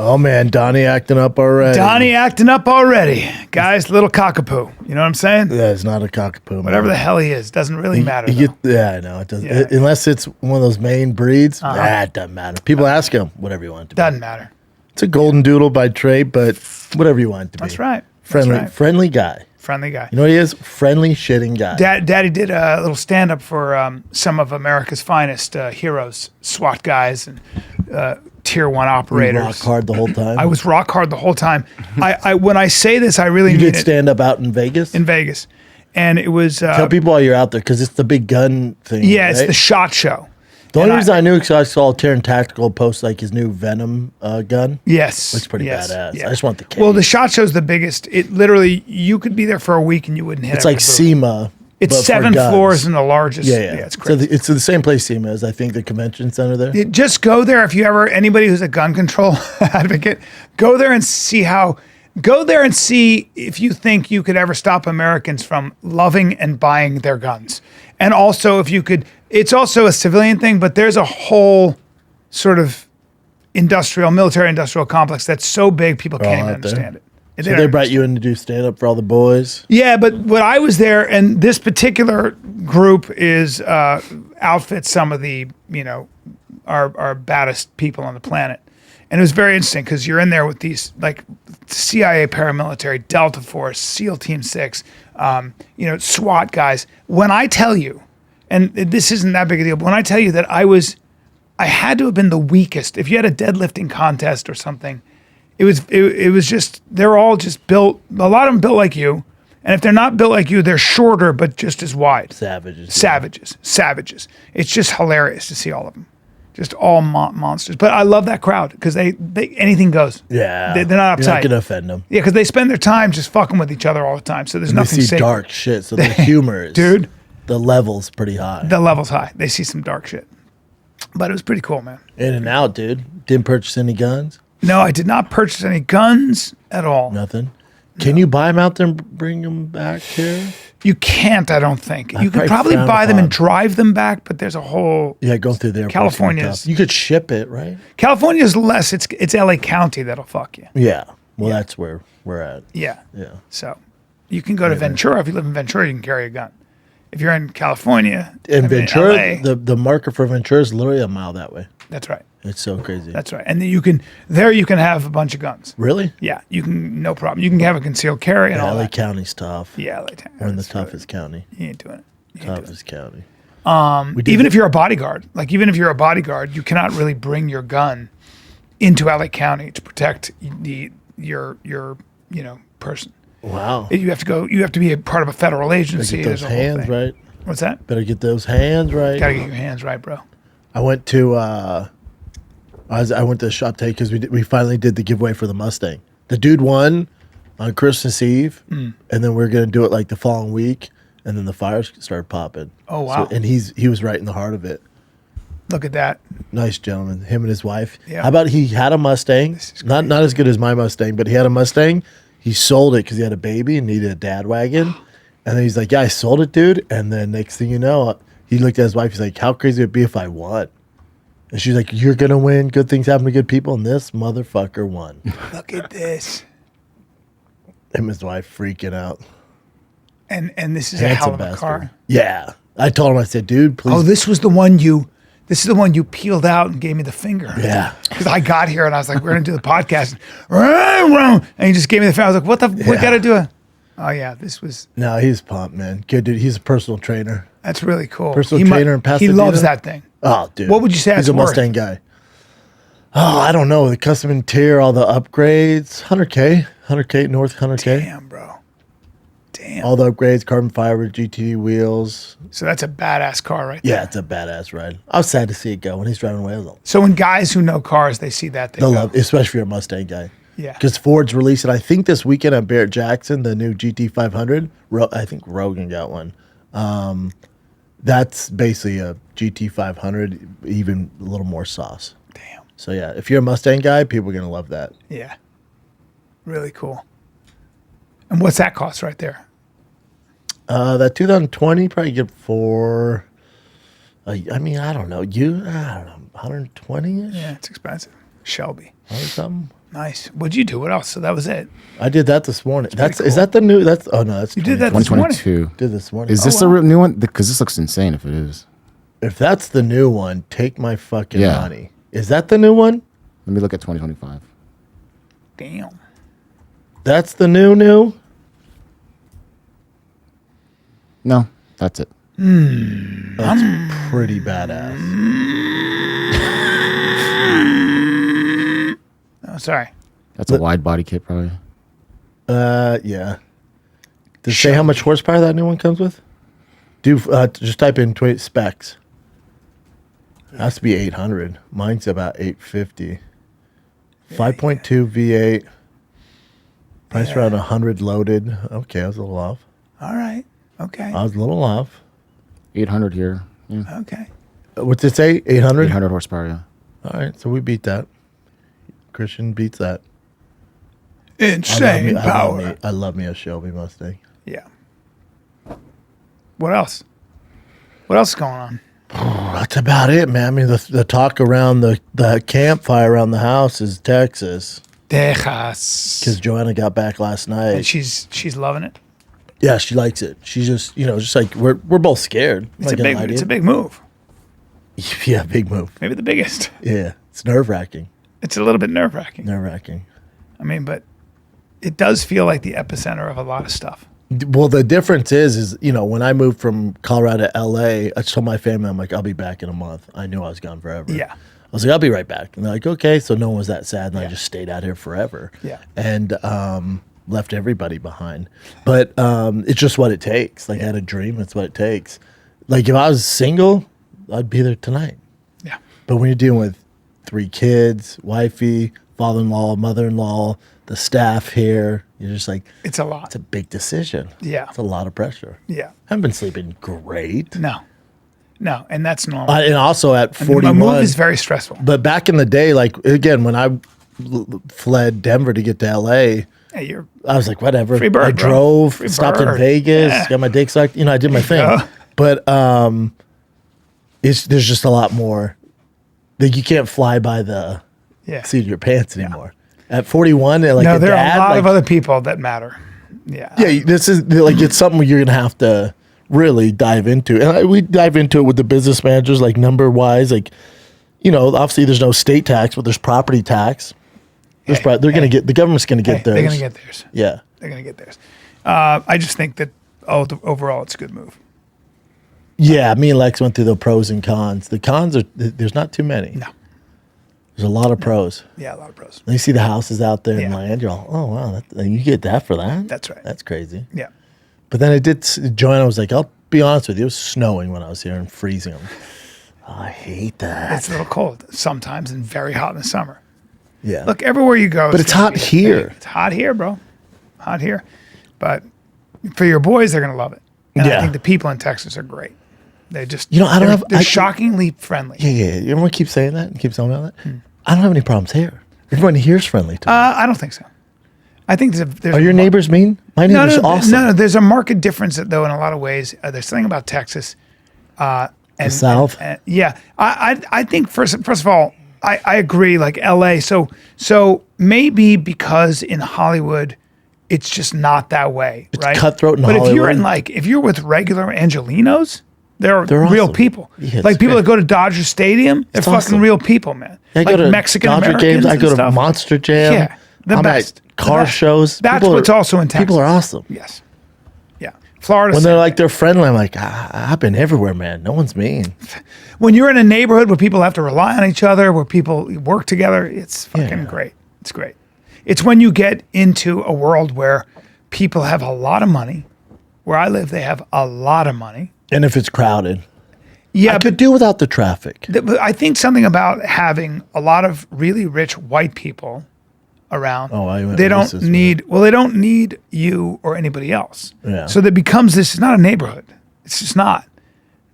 Oh, man. Donnie acting up already. Guys, little cockapoo. You know what I'm saying? Yeah, it's not a cockapoo. Whatever the hell he is. Doesn't really matter. Yeah, I know. It doesn't. Unless it's one of those main breeds, it doesn't matter. People ask him whatever you want it to be. Doesn't matter. It's a golden doodle by trade, but whatever you want it to be. That's right. Friendly guy. Friendly guy. You know what he is? Friendly shitting guy. Daddy did a little stand-up for some of America's finest heroes, SWAT guys and Tier 1 operators. Rock hard the whole time? I was rock hard the whole time. I when I say this, I really mean it. You did stand up out in Vegas? In Vegas. And it was... Tell people while you're out there, because it's the big gun thing, Yeah, right? it's the SHOT Show. The only reason I knew because I saw Terran Tactical post like his new Venom gun. Yes. Looks pretty badass. Yeah. I just want the case. Well, the SHOT Show's the biggest. It literally, you could be there for a week and you wouldn't hit it. It's like SEMA. It's but 7 floors and the largest. Yeah. It's crazy. So it's the same place SEMA is, I think, the convention center there. Just go there if you ever, anybody who's a gun control advocate, go there and see if you think you could ever stop Americans from loving and buying their guns. And also if you could, it's also a civilian thing, but there's a whole sort of military industrial complex that's so big people can't even understand it. So they brought you in to do stand-up for all the boys? Yeah, but when I was there, and this particular group is outfits some of the, our baddest people on the planet. And it was very interesting because you're in there with these like CIA paramilitary, Delta Force, SEAL Team 6, SWAT guys. When I tell you, and this isn't that big a deal, but when I tell you that I had to have been the weakest. If you had a deadlifting contest or something, it was just, they're all just built, a lot of them built like you. And if they're not built like you, they're shorter, but just as wide. Savages. It's just hilarious to see all of them. Just all monsters. But I love that crowd because they anything goes. Yeah. They're not uptight. You're not going to offend them. Yeah, because they spend their time just fucking with each other all the time. So there's nothing They see sacred. dark shit, so the humor is... Dude. The level's pretty high. The level's high. They see some dark shit. But it was pretty cool, man. In and out, dude. Didn't purchase any guns? No, I did not purchase any guns at all. Nothing? Can you buy them out there and bring them back here? You can't, I don't think. You could probably buy them and drive them back, but there's a whole... Yeah, go through there. California's... You could ship it, right? California's less. It's LA County that'll fuck you. Yeah. Well, that's where we're at. Yeah. Yeah. So you can go to Ventura. If you live in Ventura, you can carry a gun. If you're in California... In Ventura, LA, the marker for Ventura is literally a mile that way. That's right. It's so crazy. That's right. And then you can have a bunch of guns. Really? Yeah, you can, no problem. You can have a concealed carry and all LA that. County's tough. Yeah, LA County. We're in the toughest county. You ain't doing it. Toughest county. Even if you're a bodyguard, you cannot really bring your gun into LA County to protect your person. Wow. You have to be a part of a federal agency. Better get those hands right. What's that? Better get those hands right. Gotta get your hands right, bro. I went to I went to the shop today because we finally did the giveaway for the Mustang. The dude won on Christmas Eve, and then we are gonna do it like the following week, and then the fires started popping. Oh wow! So, and he was right in the heart of it. Look at that. Nice gentleman, him and his wife. Yeah. How about he had a Mustang? Not as good as my Mustang, but he had a Mustang. He sold it because he had a baby and needed a dad wagon. And then he's like, yeah, I sold it, dude. And then next thing you know, he looked at his wife. He's like, how crazy would it be if I won? And she's like, you're going to win. Good things happen to good people. And this motherfucker won. Look at this. Him and his wife freaking out. And this is a hell of a car. Yeah. I told him, I said, dude, please. Oh, this is the one you peeled out and gave me the finger. Yeah. Because I got here and I was like, we're going to do the podcast. And he just gave me the finger. I was like, what we got to do it. Oh, yeah, this was... No, he's pumped, man. Good dude. He's a personal trainer. That's really cool. Personal trainer in Pasadena. He loves that thing. Oh, dude. What would you say He's a Mustang guy. Oh, I don't know. The custom interior, all the upgrades, 100K. 100K, north 100K. Damn, bro. Damn. All the upgrades, carbon fiber, GT wheels. So that's a badass car right there. Yeah, it's a badass ride. I was sad to see it go when he's driving away. So when guys who know cars, they see that, they'll love, especially if you're a Mustang guy. Yeah. Because Ford's releasing, I think this weekend at Barrett-Jackson, the new GT500. I think Rogan got one. That's basically a GT500, even a little more sauce. Damn. So yeah, if you're a Mustang guy, people are going to love that. Yeah. Really cool. And what's that cost right there? That 2020 probably get for, I don't know, 120-ish? Yeah, it's expensive. Shelby. Or something? Nice. What'd you do? What else? So that was it. I did that this morning. Is cool. that the new? That's oh no, that's You did that this morning. 122. Did this morning. Is this wow. a real new one? Because this looks insane if it is. If that's the new one, take my fucking Yeah. money. Is that the new one? Let me look at 2025. Damn. That's the new? No, that's it. That's pretty badass. Oh, sorry. That's a wide body kit, probably. Yeah. Does it say how much horsepower that new one comes with? Just type in specs. It has to be 800. Mine's about 850. 5.2 V8. Price around 100 loaded. Okay, I was a little off. All right. Okay. I was a little off. 800 here. Yeah. Okay. What's it say? 800? 800 horsepower, yeah. All right, so we beat that. Christian beats that. Insane power. I love me a Shelby Mustang. Yeah. What else? What else is going on? That's about it, man. I mean, the talk around the campfire around the house is Texas. Texas. Because Joanna got back last night. And she's loving it. Yeah, she likes it. She's just, just like, we're both scared. It's a big move. Yeah, big move. Maybe the biggest. Yeah, it's nerve-wracking. It's a little bit nerve-wracking. Nerve-wracking. I mean, but it does feel like the epicenter of a lot of stuff. Well, the difference is when I moved from Colorado to LA, I told my family, I'm like, I'll be back in a month. I knew I was gone forever. Yeah. I was like, I'll be right back. And they're like, okay. So no one was that sad. And I just stayed out here forever. Yeah. And left everybody behind. But it's just what it takes. Like I had a dream. It's what it takes. Like if I was single, I'd be there tonight. Yeah. But when you're dealing with 3 kids, wifey, father-in-law, mother-in-law, the staff here, you're just like, It's a lot. it's a big decision. Yeah. It's a lot of pressure. Yeah. Haven't been sleeping great. No. And that's normal. And also at My 41. move is very stressful. But back in the day, like, again, when I fled Denver to get to LA, Hey, you're I was like, whatever. Free bird, I bro. drove, Free stopped in bird. Vegas, Yeah. got my dick sucked. I did my thing. go. But there's just a lot more. Like, you can't fly by the yeah. seat of your pants anymore. At 41, like No, a there dad, are a lot like, of other people that matter. Yeah. yeah, this is like it's something you're gonna have to really dive into, and we dive into it with the business managers, like number wise, like obviously there's no state tax, but there's property tax. They're gonna get the government's gonna get theirs. They're going to get theirs. Yeah, They're going to get theirs. I just think that overall it's a good move. yeah. Me and Lex went through the pros and cons. The cons are there's not too many. No. There's a lot of pros. Yeah, a lot of pros. And you see the houses out there in Yeah. land. You're all, oh wow, you get that for that. That's right. That's crazy. Yeah. But then it did. Joanna was like, I'll be honest with you, it was snowing when I was here and freezing. Oh, I hate that. It's a little cold sometimes and very hot in the summer. Yeah. Look, everywhere you go. But it's gonna hot be- here. It's hot here, bro. Hot here. But for your boys, they're going to love it. And I Yeah. think the people in Texas are great. They just, they're shockingly friendly. Yeah. Everyone keeps saying that and keeps telling me that. I don't have any problems here. Everyone here's friendly to me. I don't think so. I think there's Are your neighbors mean? My neighbor's awesome. No, there's a market difference though in a lot of ways. There's something about Texas, and The South? and yeah, I think first of all, I agree. Like L.A. So maybe because in Hollywood, it's just not that way, right? cutthroat in But if you're Hollywood. if you're with regular Angelinos, they're real awesome. people. Yeah, it's like people great. that go to Dodger Stadium, they're It's fucking awesome. real people, man. I like go to Mexican Dodger Americans games. I and go to stuff. Monster Jam. Yeah, the I'm best. at car The best. shows. That's People what's also in Texas. People are awesome. Yes. Yeah. Florida. When they're like they're friendly, I'm like, I've been everywhere, man. No one's mean. when you're in a neighborhood where people have to rely on each other, where people work together, it's fucking Yeah. great. It's great. It's when you get into a world where people have a lot of money. Where I live, they have a lot of money. And if it's crowded, Yeah, I could do without the traffic. but I think something about having a lot of really rich white people around. Oh, I went they don't racist with need. Well, they don't need you or anybody else. Yeah. So that becomes this. It's not a neighborhood. It's just not.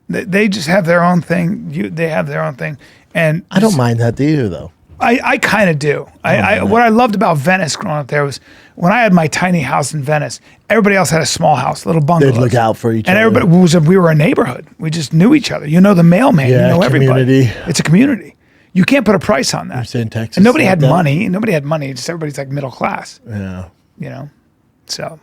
They just have their own thing. They have their own thing, and I don't mind that either, though. I kind of do. What I loved about Venice growing up there was when I had my tiny house in Venice, everybody else had a small house, little bungalows. They'd look out for each and other. everybody we were a neighborhood. We just knew each other. You know the mailman. Yeah, you know everybody. community. It's a community. You can't put a price on that. You're saying Texas and nobody like had that? money. Nobody had money. Just everybody's like middle class, Yeah. you know? So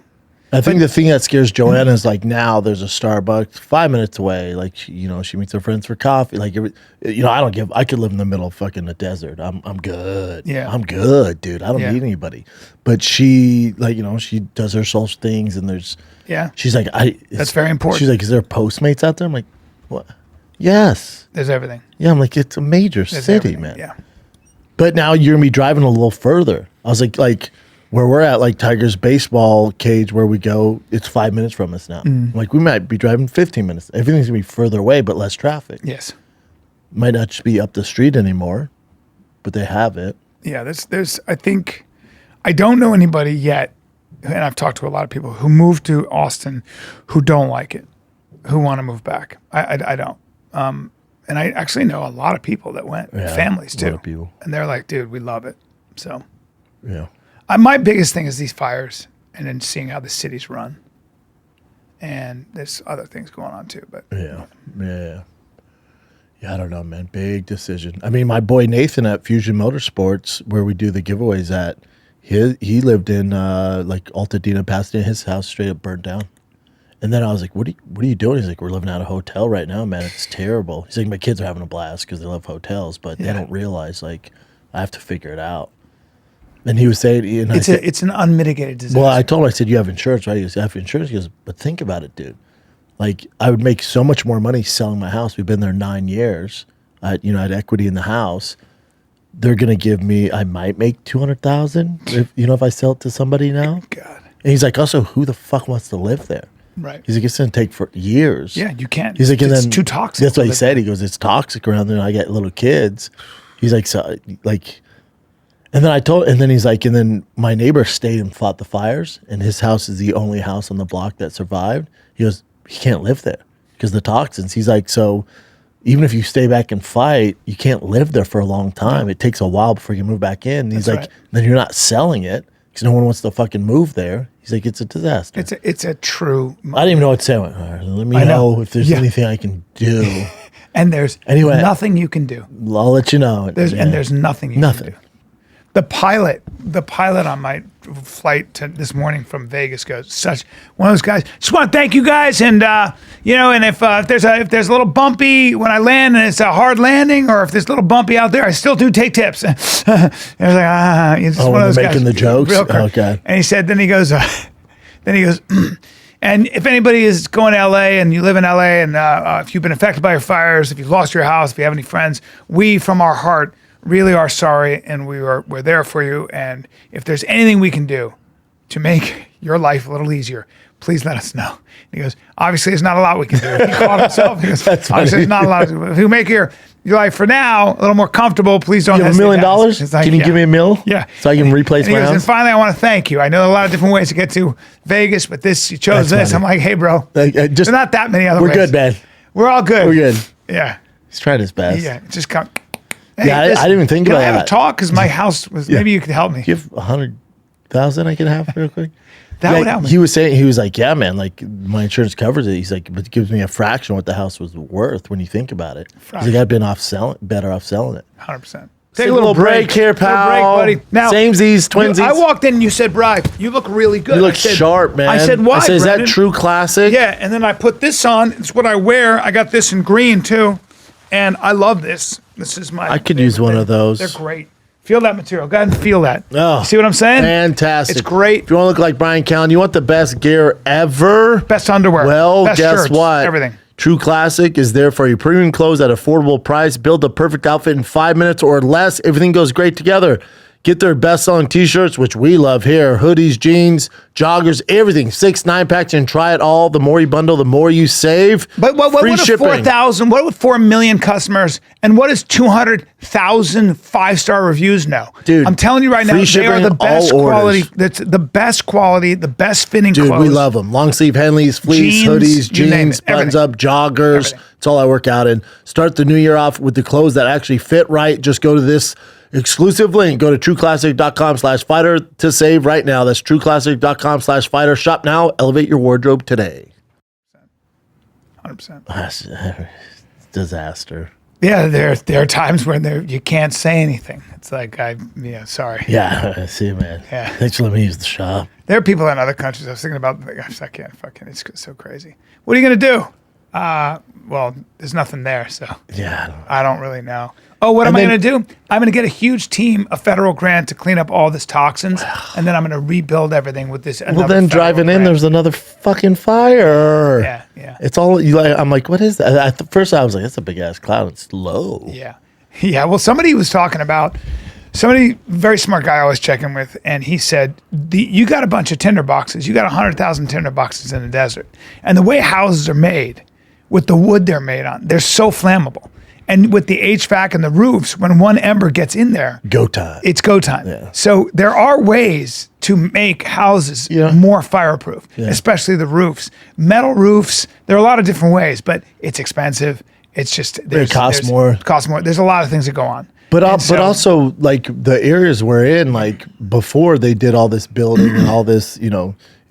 I think the thing that scares Joanna is like now there's a Starbucks 5 minutes away. Like she meets her friends for coffee. Like I could live in the middle of fucking the desert. I'm good. Yeah. I'm good, dude. I don't Yeah. need anybody. But she she does her social things and there's she's like That's very important. She's like, is there Postmates out there? I'm like, what? Yes. there's everything. Yeah. I'm like, it's a major There's city, everything. man. Yeah. But now you're gonna be driving a little further. I was like where we're at, like Tigers baseball cage where we go, it's 5 minutes from us now. Like we might be driving 15 minutes. Everything's gonna be further away, but less traffic. Yes. Might not just be up the street anymore, but they have it. Yeah. There's, I think, I don't know anybody yet, and I've talked to a lot of people who moved to Austin who don't like it, who want to move back. I don't. And I actually know a lot of people that went, families a lot too. of people. And they're like, dude, we love it. So Yeah. my biggest thing is these fires and then seeing how the city's run. And there's other things going on too, but Yeah. I don't know, man. Big decision. I mean, my boy Nathan at Fusion Motorsports, where we do the giveaways at, he lived in like Altadena, Pasadena. His house straight up burned down. And then I was like, what are you doing? He's like, we're living out of a hotel right now, man. It's terrible. He's like, my kids are having a blast because they love hotels, but they don't realize, like, I have to figure it out. And he was saying, it's an unmitigated disaster. well, I told him, I said, you have insurance, right? He goes, I have insurance. He goes, but think about it, dude. Like, I would make so much more money selling my house. We've been there 9 years. I had equity in the house. They're going to give me, I might make $200,000 if I sell it to somebody now. God. And he's like, also, who the fuck wants to live there? Right. He's like, it's going to take for years. Yeah, you can't. He's like, and it's then too toxic. That's what he said. He goes, it's toxic around there. And I get little kids. He's like, so, like, and then he's like, and then my neighbor stayed and fought the fires, and his house is the only house on the block that survived. He goes, he can't live there because the toxins. He's like, so even if you stay back and fight, you can't live there for a long time. It takes a while before you move back in. And he's That's like, right. then you're not selling it because no one wants to fucking move there. He's like, it's a disaster. It's a true. I didn't even know what to say. I went, all right, let me I know. know if there's anything I can do. And there's nothing you can do. I'll let you know. And there's nothing you can do. The pilot on my flight this morning from Vegas goes, such one of those guys. Just want to thank you guys, and and if there's a little bumpy when I land and it's a hard landing, or if there's a little bumpy out there, I still do take tips. And I was like, it's one of those guys. Making the jokes. Okay. And he said, then he goes, and if anybody is going to LA and you live in LA, and if you've been affected by your fires, if you've lost your house, if you have any friends, we from our heart really are sorry, and we're there for you. And if there's anything we can do to make your life a little easier, please let us know. And he goes, obviously, there's not a lot we can do. He called himself. He goes, obviously, there's not a lot. If you make your life for now a little more comfortable, please don't. You have $1 million? Like, can you give me $1 million? Yeah. So I can replace my house? And finally, I want to thank you. I know a lot of different ways to get to Vegas, but you chose That's this. funny. I'm like, hey, bro, there's not that many other ways. We're good, man. We're all good. We're good. Yeah. He's trying his best. Yeah. Just come. Hey, Yeah, I didn't even think about that. Can I have that. a talk? Because my house was. Maybe you could help me. Do you have 100,000 I can have real quick? That would help me. He was saying, he was like, yeah, man, like my insurance covers it. He's like, but it gives me a fraction of what the house was worth when you think about it. He's like, I've been better off selling it. 100%. Take a little break here, pal. Little break, buddy. Now, Samesies, twinsies. I walked in and you said, Brian, you look really good. You look I said, sharp, man. I said, why, I said, is Brendan? that true classic? Yeah, and then I put this on. It's what I wear. I got this in green, too. And I love this. This is my I could use one of those. They're great. Feel that material. Go ahead and feel that. Oh, see what I'm saying? Fantastic. It's great. If you want to look like Brian Callen, you want the best gear ever? Best underwear. Well, best guess shirts, what? Everything. True Classic is there for you. Premium clothes at affordable price. Build the perfect outfit in 5 minutes or less. Everything goes great together. Get their best-selling T-shirts, which we love here. Hoodies, jeans, joggers, everything. 6, 9-packs, and try it all. The more you bundle, the more you save. But what Free with shipping. 4,000, what with 4 million customers, and what is 200,000 5-star reviews now? Dude, I'm telling you right now, free they are shipping, the best all quality. orders. That's the best quality, the best fitting Dude, clothes. we love them. Long sleeve Henleys, fleece, Jeans, hoodies, you name jeans, it, buttons everything. up, joggers. Everything. It's all I work out in. Start the new year off with the clothes that actually fit right. Just go to this exclusive link. Go to trueclassic.com/fighter to save right now. That's trueclassic.com/fighter. Shop now. Elevate your wardrobe today. 100%. Disaster. Yeah, there are times when you can't say anything. It's like sorry. Yeah, I see, man. Yeah. Thanks for letting me use the shop. There are people in other countries. I was thinking about. Gosh, I can't fucking. It's so crazy. What are you gonna do? Well, there's nothing there, so Yeah. I don't really know. Oh, what am I going to do? I'm going to get a huge team, a federal grant to clean up all this toxins, and then I'm going to rebuild everything with this. Well, then driving in, there's another fucking fire. Yeah. It's all you like. I'm like, what is that? First, I was like, that's a big ass cloud. It's low. Yeah. Well, somebody was talking about very smart guy I always check in with, and he said, you got a bunch of tinder boxes. You got 100,000 tinder boxes in the desert, and the way houses are made, with the wood they're made on, they're so flammable. And with the HVAC and the roofs, when one ember gets in there, go time. It's go time. Yeah. So there are ways to make houses more fireproof, especially the roofs. Metal roofs, there are a lot of different ways, but it's expensive. It's just it costs more. There's a lot of things that go on. But also like the areas we're in, like before they did all this building and all this,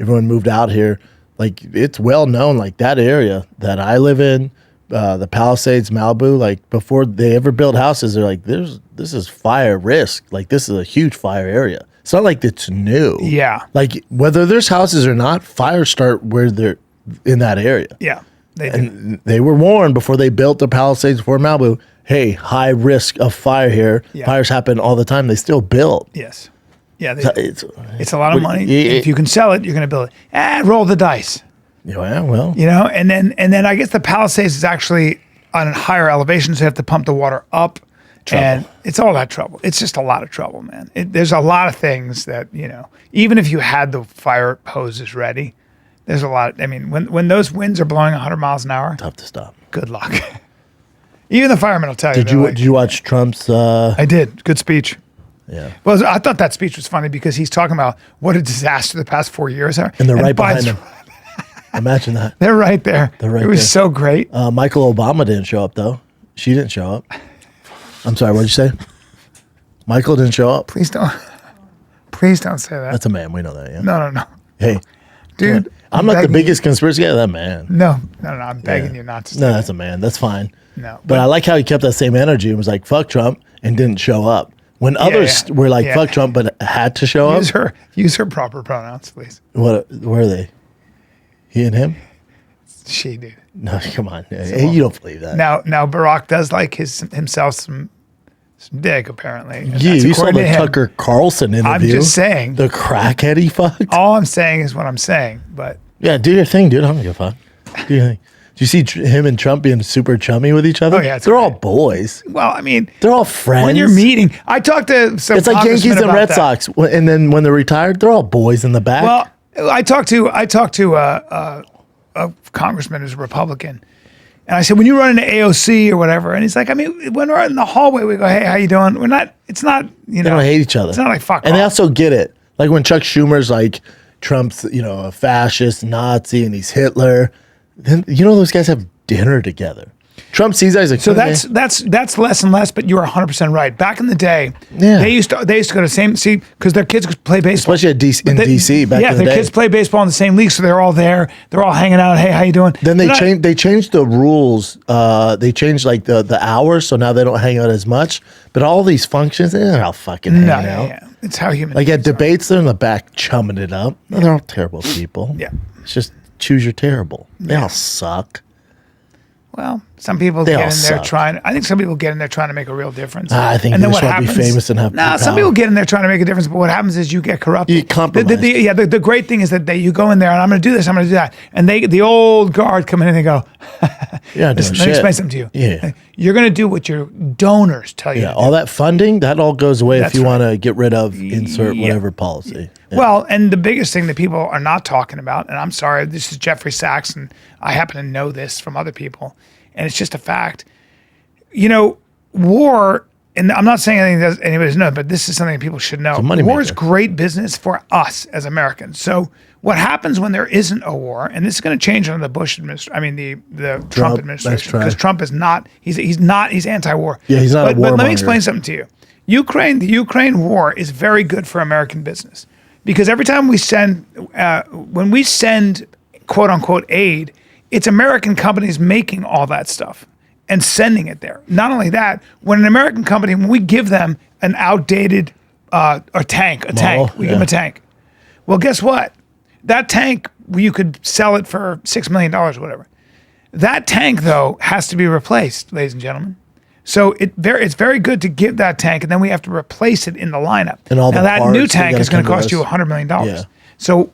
everyone moved out here. Like it's well known, like that area that I live in. The Palisades, Malibu, like before they ever built houses, they're like, this is fire risk. Like this is a huge fire area. It's not like it's new. Yeah. Like whether there's houses or not, fires start where they're in that area. Yeah. They were warned before they built the Palisades before Malibu. Hey, high risk of fire here. Yeah. Fires happen all the time. They still build. Yes. Yeah. It's a lot of money. If you can sell it, you're going to build it. Roll the dice. Yeah, well, and then I guess the Palisades is actually on a higher elevation, so you have to pump the water up, and it's all that trouble. It's just a lot of trouble, man. There's a lot of things that even if you had the fire hoses ready, there's a lot. I mean, when those winds are blowing 100 miles an hour, tough to stop. Good luck. Even the firemen will tell you. Did you watch Trump's? I did. Good speech. Yeah. Well, I thought that speech was funny because he's talking about what a disaster the past 4 years are, and they're right behind him. Imagine that. They're right there. It was so great. Michael Obama didn't show up, though. She didn't show up. I'm sorry, what did you say? Michael didn't show up? Please don't say that. That's a man. We know that, yeah? No. Hey. Dude. I'm not the biggest conspiracy guy. That man. No. I'm begging you not to say that. No, that's a man. That's fine. No. But I like how he kept that same energy and was like, fuck Trump, and didn't show up. When others were like, fuck Trump, but had to show up. Use her proper pronouns, please. Where are they? He and him? She, dude. No, come on. Hey, you don't believe that. Now Barack does like himself some dick, apparently. Yeah, you saw the Tucker Carlson interview. I'm just saying. The crackhead he fucked. All I'm saying is what I'm saying, but. Yeah, do your thing, dude. I don't give a fuck. Do your thing. Do you see him and Trump being super chummy with each other? Oh, yeah. They're all boys. Well, I mean. They're all friends. When you're meeting. I talked to some It's like Yankees and Red Sox. And then when they're retired, they're all boys in the back. Well, I talked to a congressman who's a Republican, and I said, when you run into AOC or whatever, and he's like, I mean, when we're in the hallway, we go, hey, how you doing? We're not. It's not. They don't hate each other. It's not like fuck. And they also get it. Like when Chuck Schumer's like Trump's, a fascist, Nazi, and he's Hitler. Then those guys have dinner together. Trump sees that, he's like, so that's less and less, but you are 100% right. Back in the day, they used to go to because their kids could play baseball. Especially in DC back in the day. Yeah, their kids play baseball in the same league, so they're all there. They're all hanging out. Hey, how you doing? Then they changed the rules. They changed like the hours, so now they don't hang out as much. But all these functions, they're all fucking hanging out. Yeah. It's how human. Like at debates, they're in the back chumming it up. Yeah. They're all terrible people. Yeah, it's just choose your terrible. They all suck. Well, some people get in there trying. I think some people get in there trying to make a real difference. I think and they just want to be famous and have. No, some people get in there trying to make a difference, but what happens is you get corrupted. You compromise. The great thing is that you go in there and I'm going to do this, I'm going to do that, and the old guard come in and they go, "Yeah, let me explain something to you. Yeah, you're going to do what your donors tell you. Yeah, all that funding that all goes away if you want to get rid of insert whatever policy. Yeah. Well, and the biggest thing that people are not talking about, and I'm sorry, this is Jeffrey Sachs, and I happen to know this from other people. And it's just a fact. War, and I'm not saying anything that anybody knows, but this is something that people should know. War is great business for us as Americans. So what happens when there isn't a war, and this is going to change under the Bush administration, I mean the Trump administration, because Trump is not, he's anti-war. Yeah, he's not a warmonger. But let me explain something to you. The Ukraine war is very good for American business because every time when we send quote unquote aid, it's American companies making all that stuff. and sending it there. Not only that, when an American company, when we give them an outdated a tank, we give them a tank. Well, guess what? That tank, you could sell it for $6 million or whatever. That tank, though, has to be replaced, ladies and gentlemen. So it's very good to give that tank, and then we have to replace it in the lineup. And all now the that new parts, tank is going to cost us. you $100 million. Yeah. So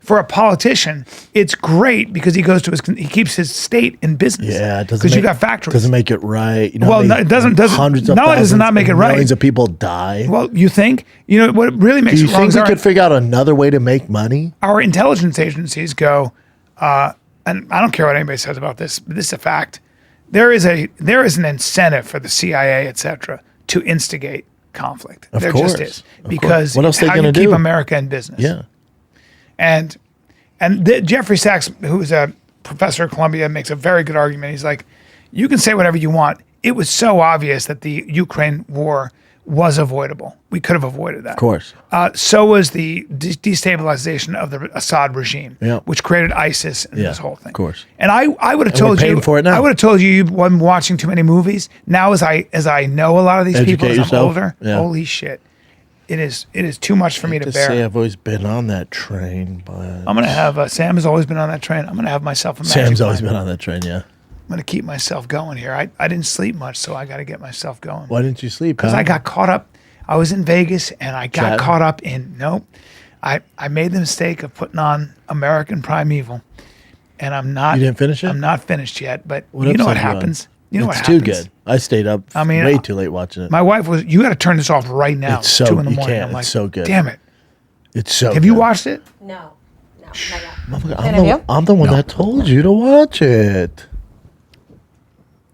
for a politician, it's great because he keeps his state in business. Yeah, because you got factories. Doesn't make it right. You know, Well, no, it doesn't. Hundreds of Not only does it thousands not make it and right. Millions of people die. Well, you think what really makes Do you it wrong think is we could figure out another way to make money? our intelligence agencies go, and I don't care what anybody says about this, but this is a fact. There is an incentive for the CIA, et cetera, to instigate conflict. There course, just is. of Because course. What else are they how you gonna keep do? America in business. Yeah. And Jeffrey Sachs, who's a professor at Columbia, makes a very good argument. He's like, you can say whatever you want. It was so obvious that the Ukraine war was avoidable. We could have avoided that. Of course. So was the destabilization of the Assad regime, which created ISIS and this whole thing. Of course. And I would have told paying you, for it now. I would have told you wasn't watching too many movies. Now, as I know a lot of these people, Educate as I'm yourself. older, Yeah. holy shit, it is too much for me to bear. Say I've always been on that train, but I'm gonna have Sam has always been on that train. I'm gonna have myself a magic Sam's always line. been on that train. Yeah. I'm gonna keep myself going here. I didn't sleep much, so I got to get myself going. Why didn't you sleep? Because I got caught up. I was in Vegas and I got Chatting? caught up in I made the mistake of putting on American Primeval, and I'm not. You didn't finish it? I'm not finished yet, but What you know what episode you on? happens. You know what It's happens. too good. I stayed up way too late watching it. My wife was. You got to turn this off right now. It's so- 2 in the you morning. can't. I'm like, It's so good. Damn it! It's so Have you good. watched it? No, not yet. Motherfucker, I'm the one that told you to watch it.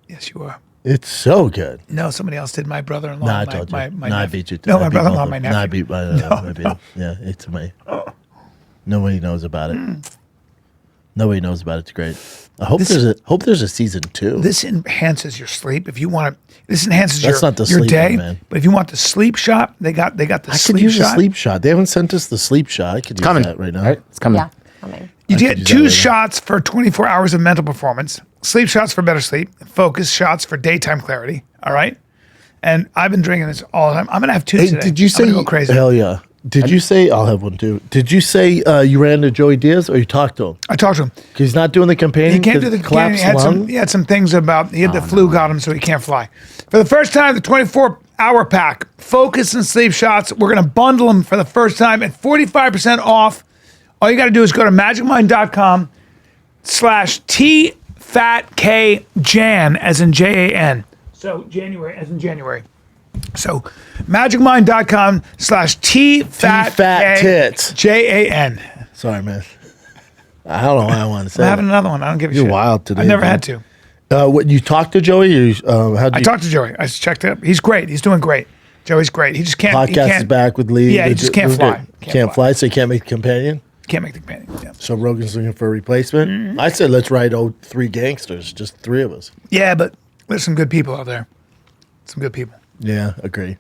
Yes, you are. It's so good. No, somebody else did. My brother-in-law. Nah, I my, told my, you. my Nah, I nephew. beat you. No, I my beat brother-in-law, both my of nephew. them. Nah, I beat my nephew. Yeah, it's me. Nobody knows about it. Nobody knows about it. It's great. I hope there's a season 2. This enhances your sleep. If you want to, this enhances That's not the your sleep day. one, man. But if you want the sleep shot, they got the I could sleep use shot. a sleep shot. They haven't sent us the sleep shot. I could use Coming that right now. Right? It's coming. Yeah, coming. You I could get use that 2 right now. shots for 24 hours of mental performance, sleep shots for better sleep, focus shots for daytime clarity. All right. And I've been drinking this all the time. I'm gonna have 2 Hey, today. did you I'm say? gonna go crazy? Hell yeah. Did you say? I'll have one too. Did you say you ran to Joey Diaz or you talked to him? I talked to him. 'Cause he's not doing the campaign. He can't do 'cause the collapsed lung? he had some things about the flu got him, so he can't fly. For the first time, the 24-hour pack, focus and sleep shots. We're gonna bundle them for the first time at 45% off. All you got to do is go to magicmind.com/TFATK1057b, as in JAN. So January, as in January. So magicmind.com/TFATK1057. Sorry, man. I don't know why I want to say I'm having that. another one. I don't give a You're shit. wild today, I've never dude. had to. What you talked to Joey? Or, how'd I you talked to Joey. I checked it up. He's great. He's doing great. Joey's great. He just can't. He podcast can't, is back with Lee. Yeah, he just can't fly. Can't fly, so he can't make the companion. Can't make the companion. Yeah. So Rogan's looking for a replacement. Mm-hmm. I said let's write 3 gangsters, just 3 of us. Yeah, but there's some good people out there. Some good people. Yeah, agree.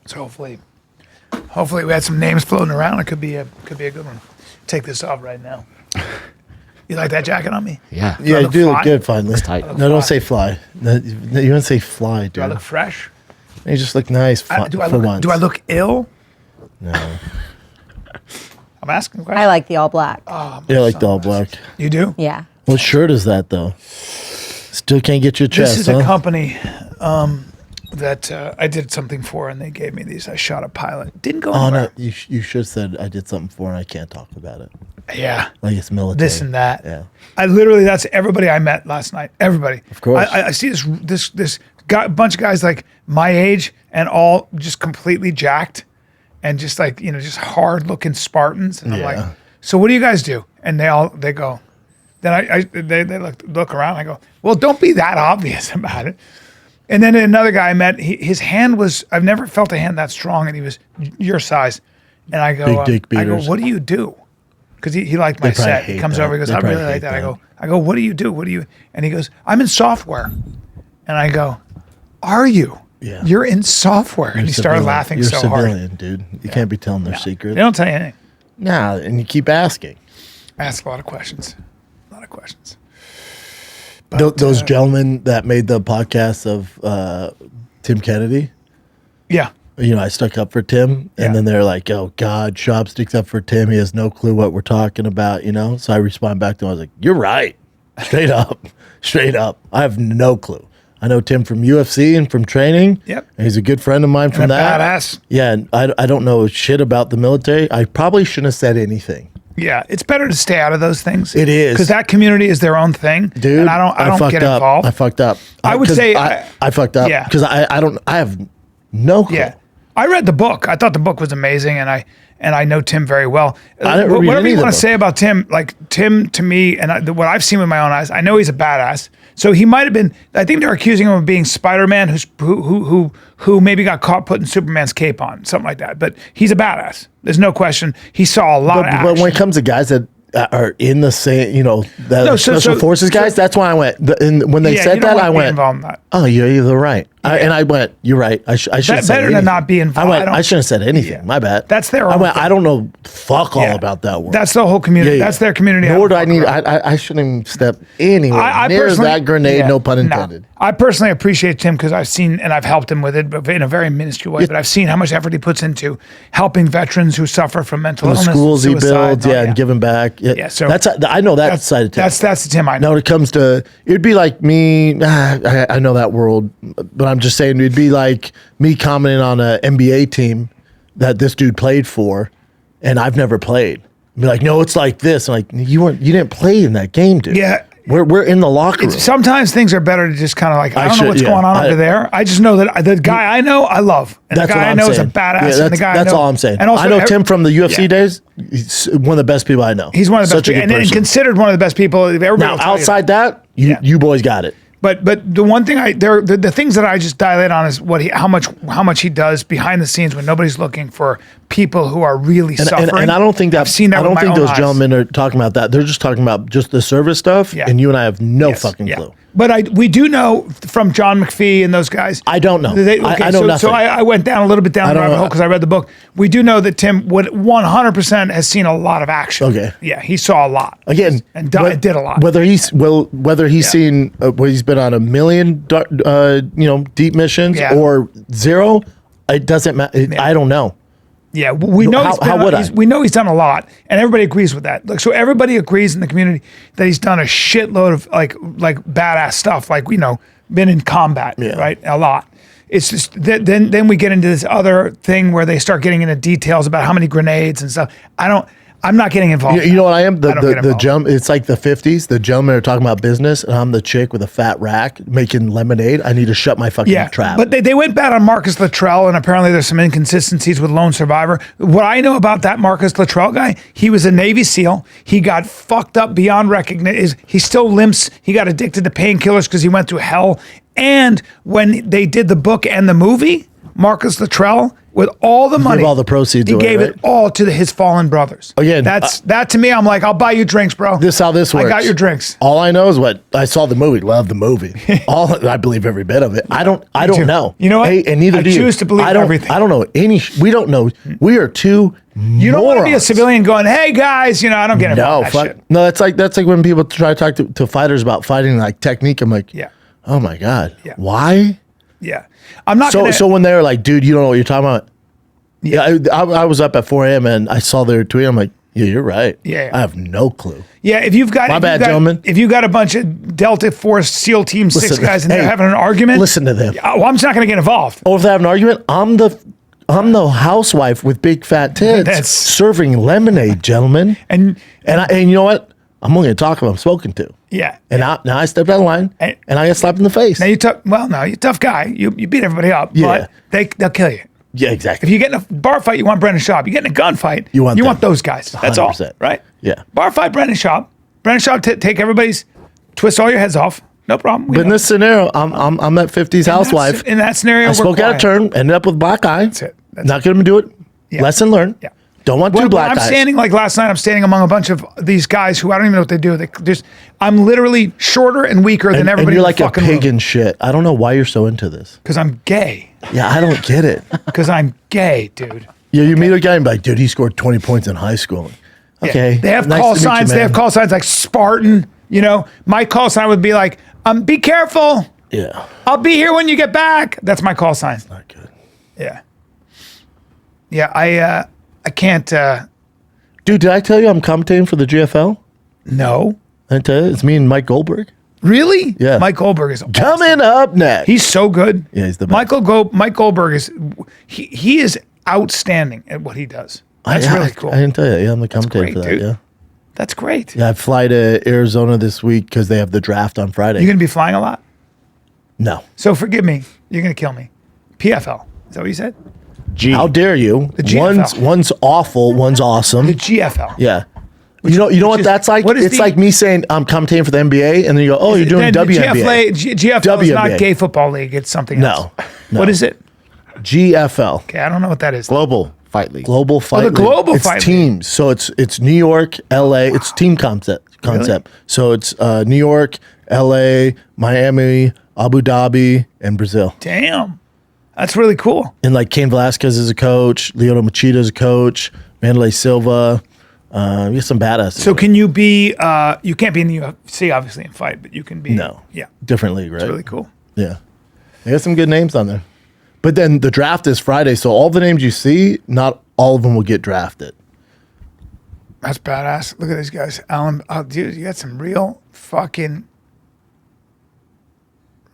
So hopefully we had some names floating around. It could be a good one. Take this off right now. You like that jacket on me? Yeah. Yeah, I you look do fly? look good finally. It's tight. No, don't say fly. No, you don't say fly, dude. Do I look fresh? You just look nice for once. Do I look ill? No. I'm asking a question. I like the all black. Yeah, like the all black. You do? Yeah. What shirt is that though? Still can't get your chest, This is huh? a company that I did something for, and they gave me these. I shot a pilot. Didn't go Oh anywhere. no, you should have said I did something for and I can't talk about it. Yeah. Like it's military. This and that. Yeah. I literally, that's everybody I met last night. Everybody. Of course. I see this guy, bunch of guys like my age and all just completely jacked and just like, just hard looking Spartans. And I'm Yeah. like, so what do you guys do? And they go, then they look around. I go, well, don't be that obvious about it. And then another guy I met, his hand was, I've never felt a hand that strong, and he was your size. And I go, Big dick I go, beaters. what do you do? Because he liked my They probably set. He hate comes that. over, he goes, They I really probably like hate that. that. I go, what do you do? What do you? And he goes, I'm in software. And I go, are you? Yeah. You're in software. And he started laughing You're so a civilian, hard. dude. You can't be telling their They secrets. don't tell you anything. Nah, and you keep asking. I ask a lot of questions. A lot of questions. Those gentlemen that made the podcast of Tim Kennedy. Yeah. You know, I stuck up for Tim, and then they're like, "Oh God, Shop sticks up for Tim. He has no clue what we're talking about." You know, so I respond back to him. I was like, "You're right, straight up, straight up. I have no clue. I know Tim from UFC and from training. Yep, and he's a good friend of mine from and a that. badass. Yeah, and I don't know shit about the military. I probably shouldn't have said anything. Yeah, it's better to stay out of those things. It is, because that community is their own thing, dude. And I don't get involved. I fucked up. I would say I fucked up. Yeah, because I have no clue. Yeah. I read the book. I thought the book was amazing, and I know Tim very well. I didn't read Whatever any you of the want to book. say about Tim, like Tim to me, and what I've seen with my own eyes, I know he's a badass. So he might have been. I think they're accusing him of being Spider-Man, who maybe got caught putting Superman's cape on, something like that. But he's a badass. There's no question. He saw a lot of action. But when it comes to guys that are in the same, you know, special forces guys, that's why I went. And when they said that, I went, "Oh, you're right." And I went, "You're right. I should have said better anything. to not be involved. I shouldn't have said anything. Yeah. My bad. That's their I own went. thing. I don't know fuck all about that world. That's the whole community. Yeah, yeah. That's their community. Nor do I need. I shouldn't even step anywhere near personally- that grenade. yeah, No pun intended. I personally appreciate Tim because I've seen and I've helped him with it, but in a very minuscule way. But I've seen how much effort he puts into helping veterans who suffer from mental The illness, schools he suicide, builds, and giving back. Yeah, so I know that side of Tim. That's the Tim I know. Now, when it comes to, it'd be like me. I know that world, but I'm just saying it'd be like me commenting on an NBA team that this dude played for, and I've never played. Be like, no, it's like this. I'm like, you didn't play in that game, dude. Yeah. We're in the locker room. Sometimes things are better to just kind of like, I don't know what's going on over there. I just know that the guy I know, I love. And the guy I know is a badass. Yeah, and the guy that's all I'm saying. And also, I know Tim from the UFC days. He's one of the best people I know. He's one of the best Such a people, good and person. considered one of the best people. Everybody Now, will tell you outside that. that, you boys got it. But the one thing the things that I just dilate on is how much he does behind the scenes when nobody's looking for people who are really suffering. And I don't think that I've seen that. I don't with my think own those eyes. gentlemen are talking about that. They're just talking about just the service stuff. Yeah. And you and I have no fucking clue. But we do know from John McPhee and those guys. I don't know. I know nothing. So I went down a little bit down the rabbit hole because I read the book. We do know that Tim would 100% has seen a lot of action. Okay. Yeah, he saw a lot. Again, and did a lot. Whether he's seen he's been on 1 million deep missions or 0, it doesn't matter. I don't know. Yeah, we know we know he's done a lot, and everybody agrees with that. Like, so everybody agrees in the community that he's done a shitload of like badass stuff, like been in combat, right? A lot. It's just then we get into this other thing where they start getting into details about how many grenades and stuff. I'm not getting involved. You know what I am? I don't get The involved. jump. It's like the 50s. The gentlemen are talking about business, and I'm the chick with a fat rack making lemonade. I need to shut my fucking trap. But they went bad on Marcus Luttrell, and apparently there's some inconsistencies with Lone Survivor. What I know about that Marcus Luttrell guy, he was a Navy SEAL. He got fucked up beyond recognition. He still limps. He got addicted to painkillers because he went through hell. And when they did the book and the movie, Marcus Luttrell, with all the money, all the proceeds he away, gave right? it all to his fallen brothers. Again, that to me, I'm like, I'll buy you drinks, bro. This is how this works. I got your drinks. All I know is what I saw the movie. Love the movie. I believe every bit of it. I don't know. You know what? Hey, and neither I do you. choose to believe everything. I don't know any. We don't know. We are two. You don't want to be a civilian going, "Hey guys, I don't get involved." No, fuck. No, that's like when people try to talk to fighters about fighting like technique. I'm like, yeah. Oh my god. Yeah. Why? Yeah. I'm not. So when they're like, dude, you don't know what you're talking about. Yeah, I was up at 4 a.m. and I saw their tweet. I'm like, yeah, you're right. Yeah. I have no clue. Yeah, if you've got gentlemen. If you got a bunch of Delta Force SEAL Team 6 guys and they're having an argument, listen to them. Well, I'm just not going to get involved. Or if they have an argument, I'm the housewife with big fat tits serving lemonade, gentlemen. And you know what? I'm only going to talk if I'm spoken to. Yeah. And now I stepped out of line and I got slapped in the face. Now you're a tough guy. You beat everybody up. Yeah. But they'll kill you. Yeah, exactly. If you get in a bar fight, you want Brendan Schaub. You get in a gunfight, you want those guys. That's 100%. All, right? Yeah. Bar fight, Brendan Schaub. Brendan Schaub, take everybody's, twist all your heads off. No problem. But in this scenario, I'm that 50s housewife. In that scenario, I spoke out of turn, ended up with black eye. That's it. Not going to do it. Yeah. Lesson learned. Yeah. Don't want two black eyes. I'm standing like last night. I'm standing among a bunch of these guys who I don't even know what they do. I'm literally shorter and weaker than everybody. And you're in the like a fucking pig room. and shit. I don't know why you're so into this. Because I'm gay. Yeah, I don't get it. Because I'm gay, dude. Yeah, you meet a guy and be like, dude, he scored 20 points in high school. Okay. Yeah. They have nice call to meet signs. you, They have call signs like Spartan. My call sign would be like, Be careful. Yeah. I'll be here when you get back. That's my call sign. Not good. Yeah. Yeah, I can't. Dude, did I tell you I'm commentating for the GFL? No. I didn't tell you. It's me and Mike Goldberg. Really? Yeah. Mike Goldberg is awesome. Coming up next. He's so good. Yeah, he's the best. Mike Goldberg is he is outstanding at what he does. That's really cool. I didn't tell you. Yeah, I'm the commentator great, for that. dude. Yeah. That's great. Yeah, I fly to Arizona this week because they have the draft on Friday. You're going to be flying a lot? No. So forgive me. You're going to kill me. PFL. Is that what you said? G. How dare you? The GFL. One's awful, one's awesome. The GFL. Yeah. You know what is- that's like? what is It's the- like me saying I'm commentating for the NBA, and then you go, "Oh, you're doing Then the WNBA." GFL is not WNBA. gay football league. It's something else. No. What is it? GFL, Okay, I don't know what that is. Global Fight League. Global Fight League. Global It's Fight League. teams. So it's New York, LA. It's team concept. So it's New York, LA, Miami, Abu Dhabi, and Brazil. Damn. That's really cool. And like Cain Velasquez is a coach, Lyoto Machida is a coach, Mandalay Silva. We have some badasses. So can you be? You can't be in the UFC obviously and fight, but you can be. No. Yeah. Different league, right? It's really cool. Yeah. They got some good names on there. But then the draft is Friday, so all the names you see, not all of them will get drafted. That's badass. Look at these guys, Alan. Oh, dude, you got some real fucking.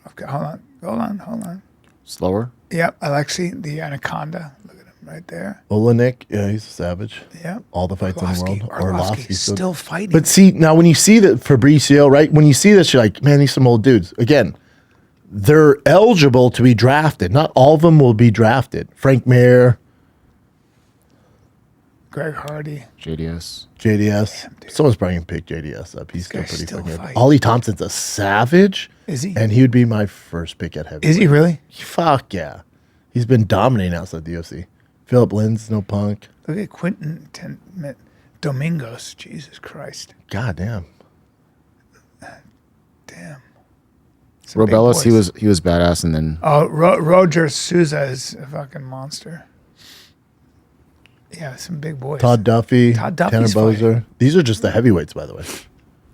Okay, hold on. Slower. Yep, Alexei, the anaconda. Look at him right there. Olenek, yeah, he's a savage. Yep. All the fights in the world. Arlovsky's still fighting. But see, now when you see that Fabricio, right? When you see this, you're like, man, these some old dudes. Again, they're eligible to be drafted. Not all of them will be drafted. Frank Mir, Greg Hardy. JDS. JDS. Someone's probably going to pick JDS up. He's still guy's pretty still fucking good. fighting. Ollie Thompson's a savage. Is he? And he would be my first pick at heavyweight. Is he really? Fuck yeah. He's been dominating outside the UFC. Philip Linds, no punk. Look at Quentin Domingos. Jesus Christ. God damn. Damn. Some big Robellis, boys. he was badass, and then Oh, Roger Souza is a fucking monster. Yeah, some big boys. Todd Duffy, Todd Tanner Duffy's Bozer. fighting. These are just the heavyweights, by the way.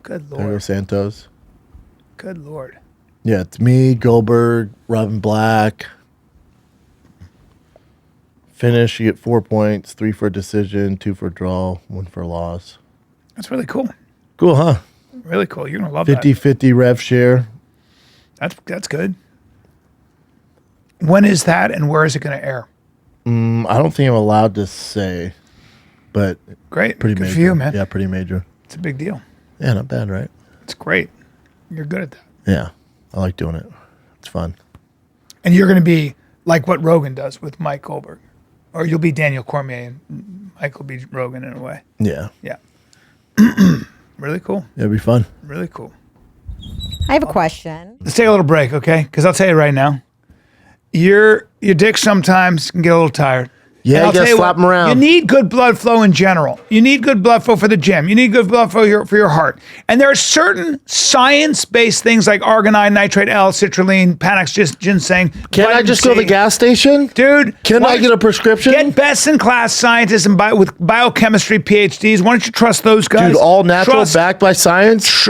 Good Diego lord. Santos. Good lord. Yeah, it's me, Goldberg, Robin Black. Finish, you get 4 points, 3 for a decision, 2 for a draw, 1 for a loss. That's really cool. Cool, huh? Really cool. You're gonna love 50-50 rev share. that. That's good. When is that, and where is it going to air? I don't think I'm allowed to say, but Great. pretty good major. for you, man. Yeah, pretty major. It's a big deal. Yeah, not bad, right? It's great. You're good at that. Yeah, I like doing it. It's fun. And you're going to be like what Rogan does with Mike Goldberg, or you'll be Daniel Cormier and Mike will be Rogan in a way. Yeah, Yeah. Really cool. it'll be fun. Really cool. I have a question. Let's take a little break, okay? Because I'll tell you right now, your dick sometimes can get a little tired. Yeah, And you I'll gotta tell slap what, 'em around. You need good blood flow in general. You need good blood flow for the gym. You need good blood flow for your heart. And there are certain science-based things like arginine, nitrate L, citrulline, Panax, ginseng. Can I vitamin just go to the C. gas station? Dude, Can why I don't get a prescription? Get best-in-class scientists and with biochemistry PhDs. Why don't you trust those guys? Dude, all natural, Trust- backed by science?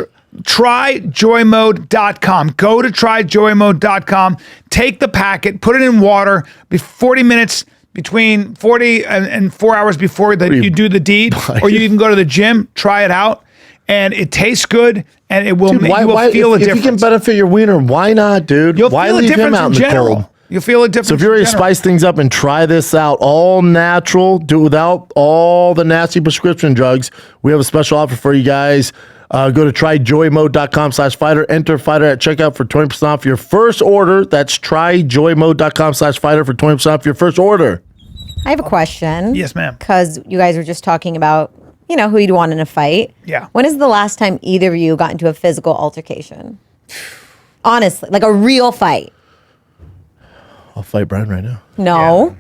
tryjoymode.com. Go to tryjoymode.com. Take the packet, put it in water, 40 minutes between 40 and 4 hours before you do the deed, or you even go to the gym, try it out, and it tastes good, and it will Dude, make you will feel a if you difference. can benefit your wiener, why not, dude? You'll why feel a leave him difference out in in the general. cold? You'll feel a difference. So if you're ready in to general. spice things up and try this out, all natural, do it without all the nasty prescription drugs, we have a special offer for you guys. Go to tryjoymode.com/fighter. Enter fighter at checkout for 20% off your first order. That's tryjoymode.com/fighter for 20% off your first order. I have a question. Yes, ma'am. Because you guys were just talking about, who you'd want in a fight. Yeah. When is the last time either of you got into a physical altercation? Honestly, like a real fight. I'll fight Brian right now. No.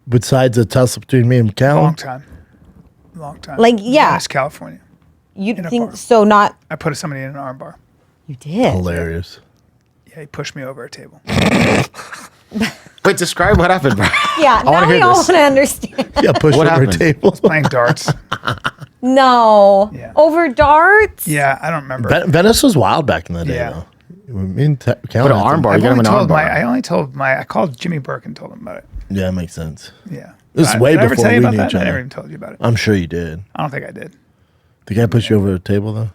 Besides the tussle between me and Long Callum. time. Like, yeah. Venice, California. You a think bar. so? Not. I put somebody in an arm bar. You did. Hilarious. Yeah, he pushed me over a table. Wait, describe what happened, bro. Yeah. wanna Now we hear all this. want to understand. Yeah, push What over a happened? table. Playing darts. No. Yeah. Over darts? Yeah, I don't remember. Venice was wild back in the day, Yeah. though. Me and Put an arm bar. You got him an arm bar. I called Jimmy Burke and told him about it. Yeah, that makes sense. Yeah. This is way did I ever before tell you we about knew that? each I other. never even told you about it. I'm sure you did. I don't think I did. The guy pushed you over the table though.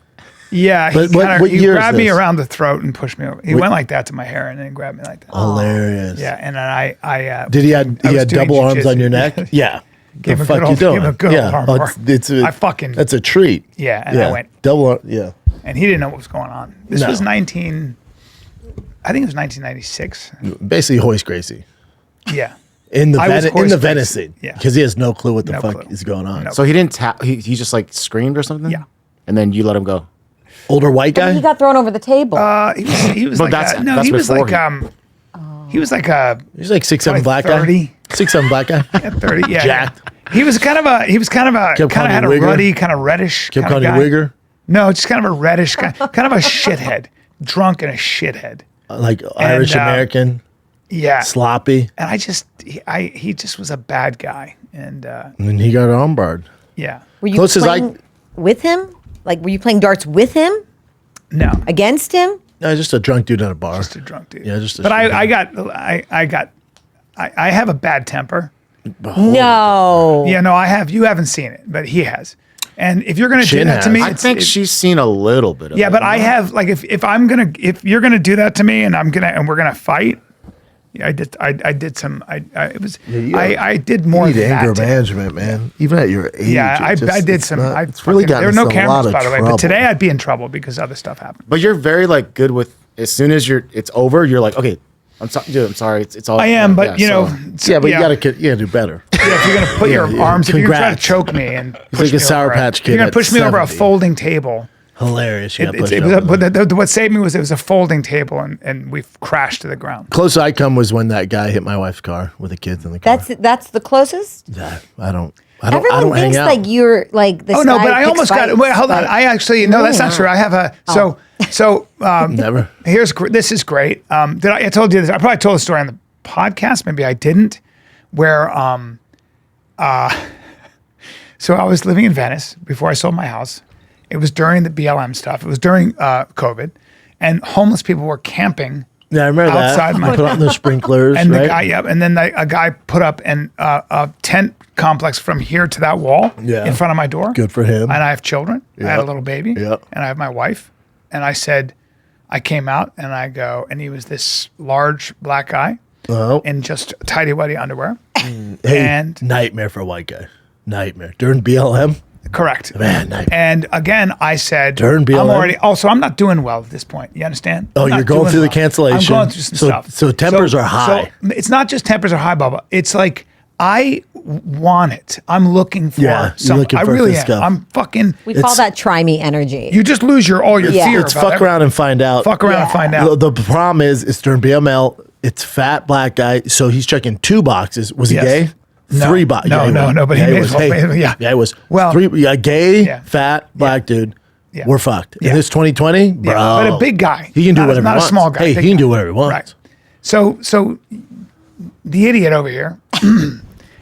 Yeah, But he year is grabbed me this? around the throat and pushed me over. He went like that to my hair and then grabbed me like that. Hilarious. Yeah, and then I Did he I had was doing double arms on jujitsu. your neck? Yeah. Gave the him a fuck good you old- doing? gave him a good old arm bar. That's a treat. Yeah, and I went, double. Yeah. and he didn't know what was going on. This No. was 1996. Basically, Hoist Gracie Yeah. in the I was in Hoist the Gracie. venison. Yeah. Because he has no clue what the No fuck clue. is going on. No. So he didn't tap. He just like screamed or something. Yeah. And then you let him go. Older white guy. He got thrown over the table. He was But like that's he was before like he was like a He's like 6'7" probably black 30. guy. 6'7" black guy. 30. Yeah. Jacked. He was kind of a Kept kind of calling had you a Wigger? ruddy, kind of reddish Kept kind of calling you guy. Wigger. No, just kind of a reddish guy, kind of a shithead, drunk and a shithead. Like Irish American, Yeah. sloppy, And he just was a bad guy. And and he got armbarred. yeah. were you close as I- playing with him? Like, were you playing darts with him? No. Against him? No, just a drunk dude at a bar. Just a drunk dude. Yeah, just a But shit I have a bad temper. No. Yeah, no, I have. You haven't seen it, but he has. And if you're gonna do Chin that to has. me, I think she's seen a little bit of yeah, it. but I have like if you're gonna do that to me and we're gonna fight. Yeah, I did some. I did more You need than that. anger to him. management, man. Even at your age. Yeah, I did it's some. not- it's really gotten there were no us in a cameras, lot of by the way. But trouble. today I'd be in trouble because other stuff happened. But you're very like good with. As soon as it's over, you're like, okay, I'm sorry, dude. I'm sorry. It's all. I am, but yeah, so- Yeah, but you gotta do better. Yeah, if you're gonna put your yeah. arms, if you're gonna try to Congrats. choke me and push like a me Sour over Patch if you're Kid gonna at push me over a 70. folding table. Hilarious. You got pushed It was over. but what saved me was it was a folding table and we crashed to the ground. Closest I come was when that guy hit my wife's car with the kids in the car. That's the closest? Yeah, I don't Everyone hang thinks out. like you're like this. Oh no, guy but I picks almost got it. fights, Wait, hold on. but- I actually no, that's not true. I have a so Never. this is great. I told you this? I probably told the story on the podcast. Maybe I didn't. Where so I was living in Venice before I sold my house. It was during the BLM stuff. It was during COVID, and homeless people were camping. Yeah, I remember Outside that. my- Put on the sprinklers, And right? the guy, and then a guy put up a tent complex from here to that wall Yeah. in front of my door. Good for him. And I have children. I had a Yep. little baby. Yep. And I have my wife. And I said, I came out and I go, and he was this large black guy Oh. in just tidy whitey underwear. Hey, and- nightmare for a white guy. Nightmare. During BLM? Correct. Man, nightmare. And again, I said, Turn I'm BLM? already. Also, I'm not doing well at this point. You understand? Oh, I'm you're not going doing through the well. cancellation. I'm going through some So- stuff. so tempers are high. So it's not just tempers are high, Bubba. It's like I want it. I'm looking for Yeah, you're some. looking I for really this am. stuff. I'm fucking. We call that try me energy. You just lose all your Yeah. fear. It's about fuck everything. around and find out. Fuck around and Yeah. find out. The problem is, it's during BML. It's fat black guy. So he's checking 2 boxes. Was he Yes. gay? No. 3 boxes. No, no, but he yeah, may was. as well- Hey, yeah. Yeah, it was. Well- 3. Yeah, gay, Yeah. fat, black dude. Yeah. We're fucked. Yeah. In this 2020, bro. Yeah, but a big guy. He can do Not whatever not he a wants. small guy. Hey, big he can guy. do whatever he wants. Right. So the idiot over here.